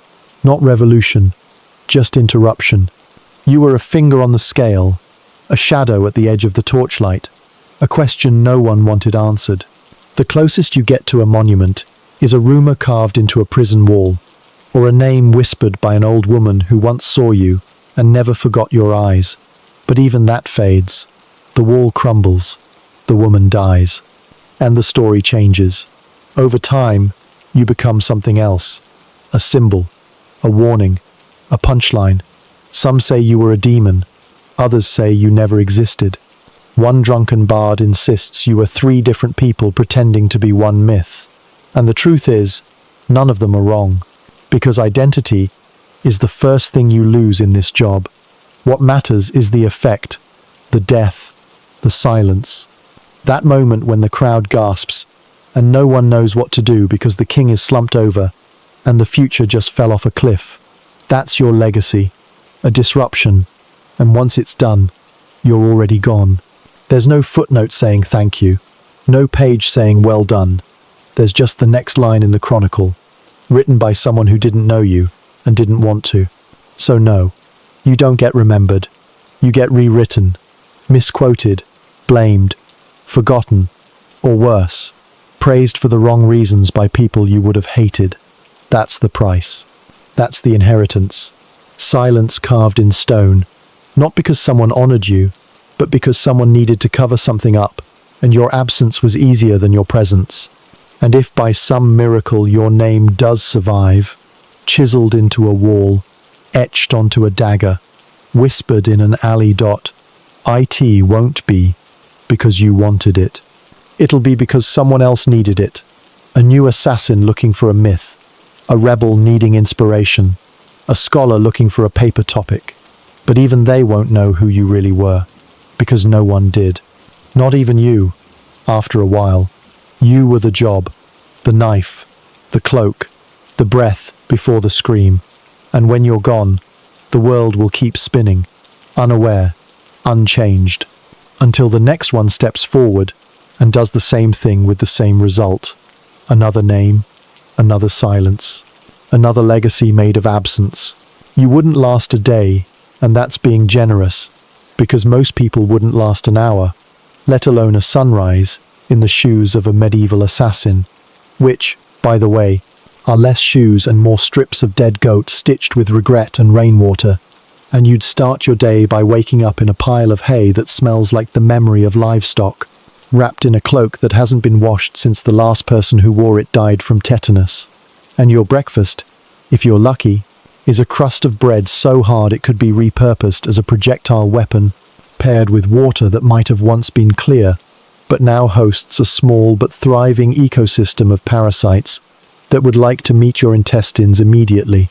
not revolution, just interruption. You were a finger on the scale, a shadow at the edge of the torchlight, a question no one wanted answered. The closest you get to a monument is a rumor carved into a prison wall, or a name whispered by an old woman who once saw you and never forgot your eyes. But even that fades. The wall crumbles, the woman dies, and the story changes. Over time, you become something else. A symbol, a warning, a punchline. Some say you were a demon, others say you never existed. One drunken bard insists you were 3 different people pretending to be one myth. And the truth is, none of them are wrong, because identity is the first thing you lose in this job. What matters is the effect, the death, the silence. That moment when the crowd gasps, and no one knows what to do because the king is slumped over, and the future just fell off a cliff. That's your legacy, a disruption, and once it's done, you're already gone. There's no footnote saying thank you, no page saying well done. There's just the next line in the chronicle, written by someone who didn't know you and didn't want to. So no, you don't get remembered. You get rewritten, misquoted, blamed, forgotten, or worse, praised for the wrong reasons by people you would have hated. That's the price. That's the inheritance. Silence carved in stone, Not because someone honored you, but because someone needed to cover something up, and your absence was easier than your presence. And if by some miracle your name does survive, chiseled into a wall, etched onto a dagger, whispered in an alley dot, it won't be because you wanted it. It'll be because someone else needed it. A new assassin looking for a myth, a rebel needing inspiration, a scholar looking for a paper topic. But even they won't know who you really were, because no one did. Not even you. After a while, you were the job, the knife, the cloak, the breath before the scream. And when you're gone, the world will keep spinning, unaware, unchanged, until the next one steps forward and does the same thing with the same result. Another name, another silence, another legacy made of absence. You wouldn't last a day, and that's being generous, because most people wouldn't last an hour, let alone a sunrise, in the shoes of a medieval assassin, which, by the way, are less shoes and more strips of dead goat stitched with regret and rainwater, and you'd start your day by waking up in a pile of hay that smells like the memory of livestock, wrapped in a cloak that hasn't been washed since the last person who wore it died from tetanus. And your breakfast, if you're lucky, is a crust of bread so hard it could be repurposed as a projectile weapon, paired with water that might have once been clear, but now hosts a small but thriving ecosystem of parasites that would like to meet your intestines immediately.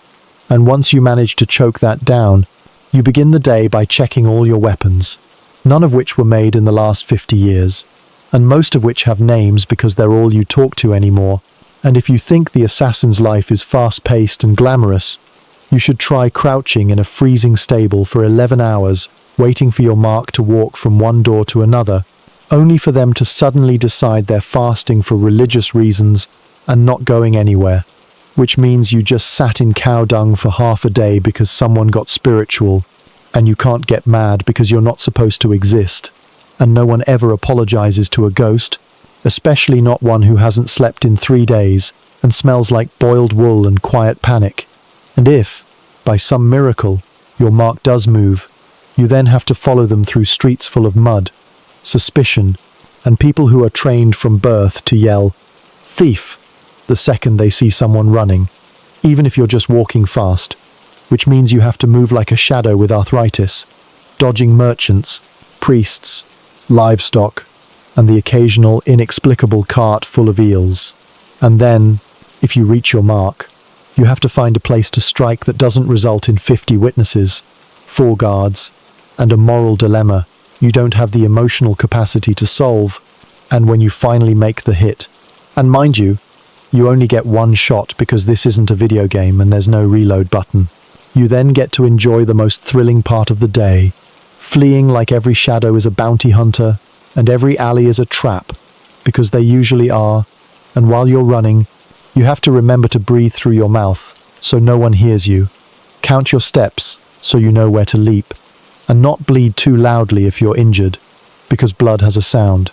And once you manage to choke that down, you begin the day by checking all your weapons, none of which were made in the last 50 years, and most of which have names because they're all you talk to anymore. And if you think the assassin's life is fast-paced and glamorous, you should try crouching in a freezing stable for 11 hours, waiting for your mark to walk from one door to another, only for them to suddenly decide they're fasting for religious reasons and not going anywhere, which means you just sat in cow dung for half a day because someone got spiritual, and you can't get mad because you're not supposed to exist, and no one ever apologizes to a ghost, especially not one who hasn't slept in 3 days and smells like boiled wool and quiet panic. And if, by some miracle, your mark does move, you then have to follow them through streets full of mud, suspicion, and people who are trained from birth to yell, "Thief!" the second they see someone running, even if you're just walking fast, which means you have to move like a shadow with arthritis, dodging merchants, priests, livestock, and the occasional inexplicable cart full of eels. And then, if you reach your mark, you have to find a place to strike that doesn't result in 50 witnesses, 4 guards, and a moral dilemma you don't have the emotional capacity to solve. And when you finally make the hit, and mind you, you only get one shot because this isn't a video game and there's no reload button, you then get to enjoy the most thrilling part of the day, fleeing like every shadow is a bounty hunter and every alley is a trap, because they usually are. And while you're running, you have to remember to breathe through your mouth so no one hears you, count your steps so you know where to leap, and not bleed too loudly if you're injured, because blood has a sound,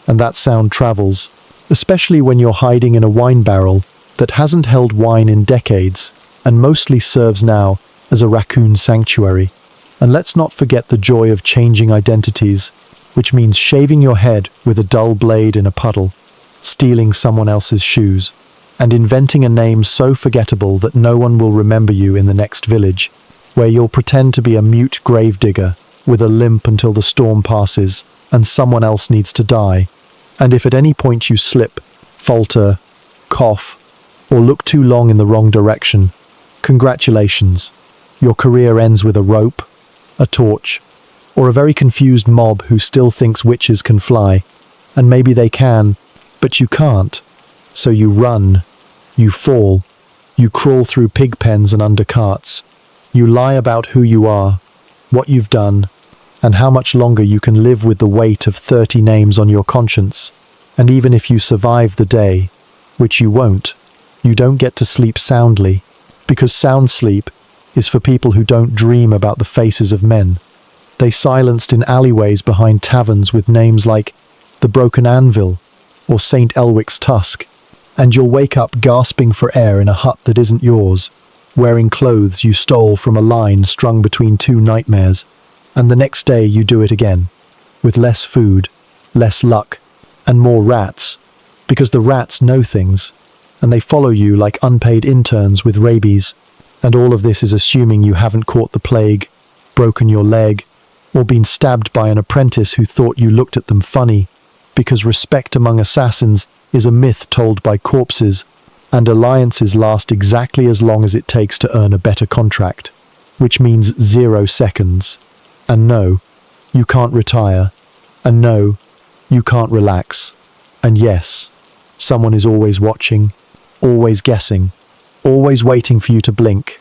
and that sound travels, especially when you're hiding in a wine barrel that hasn't held wine in decades and mostly serves now as a raccoon sanctuary. And let's not forget the joy of changing identities, which means shaving your head with a dull blade in a puddle, stealing someone else's shoes, and inventing a name so forgettable that no one will remember you in the next village, where you'll pretend to be a mute gravedigger with a limp until the storm passes and someone else needs to die. And if at any point you slip, falter, cough, or look too long in the wrong direction, congratulations. Your career ends with a rope, a torch, or a very confused mob who still thinks witches can fly. And maybe they can, but you can't. So you run, you fall, you crawl through pig pens and under carts. You lie about who you are, what you've done, and how much longer you can live with the weight of 30 names on your conscience. And even if you survive the day, which you won't, you don't get to sleep soundly, because sound sleep is for people who don't dream about the faces of men. They silenced in alleyways behind taverns with names like the Broken Anvil or St. Elwic's Tusk, and you'll wake up gasping for air in a hut that isn't yours, wearing clothes you stole from a line strung between 2 nightmares, And the next day you do it again, with less food, less luck, and more rats, because the rats know things, and they follow you like unpaid interns with rabies. And all of this is assuming you haven't caught the plague, broken your leg, or been stabbed by an apprentice who thought you looked at them funny, because respect among assassins is a myth told by corpses, and alliances last exactly as long as it takes to earn a better contract, which means 0 seconds. And no, you can't retire. And no, you can't relax. And yes, someone is always watching, always guessing, always waiting for you to blink.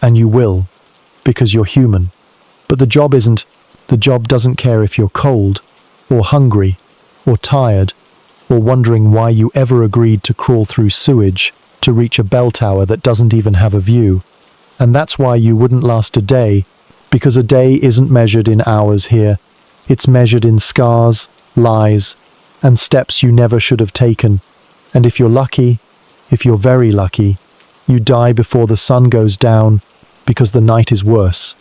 And you will, because you're human. But the job doesn't care if you're cold, or hungry, or tired, or wondering why you ever agreed to crawl through sewage to reach a bell tower that doesn't even have a view. And that's why you wouldn't last a day, because a day isn't measured in hours here. It's measured in scars, lies, and steps you never should have taken. And if you're lucky, if you're very lucky, you die before the sun goes down, because the night is worse,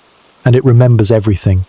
and it remembers everything.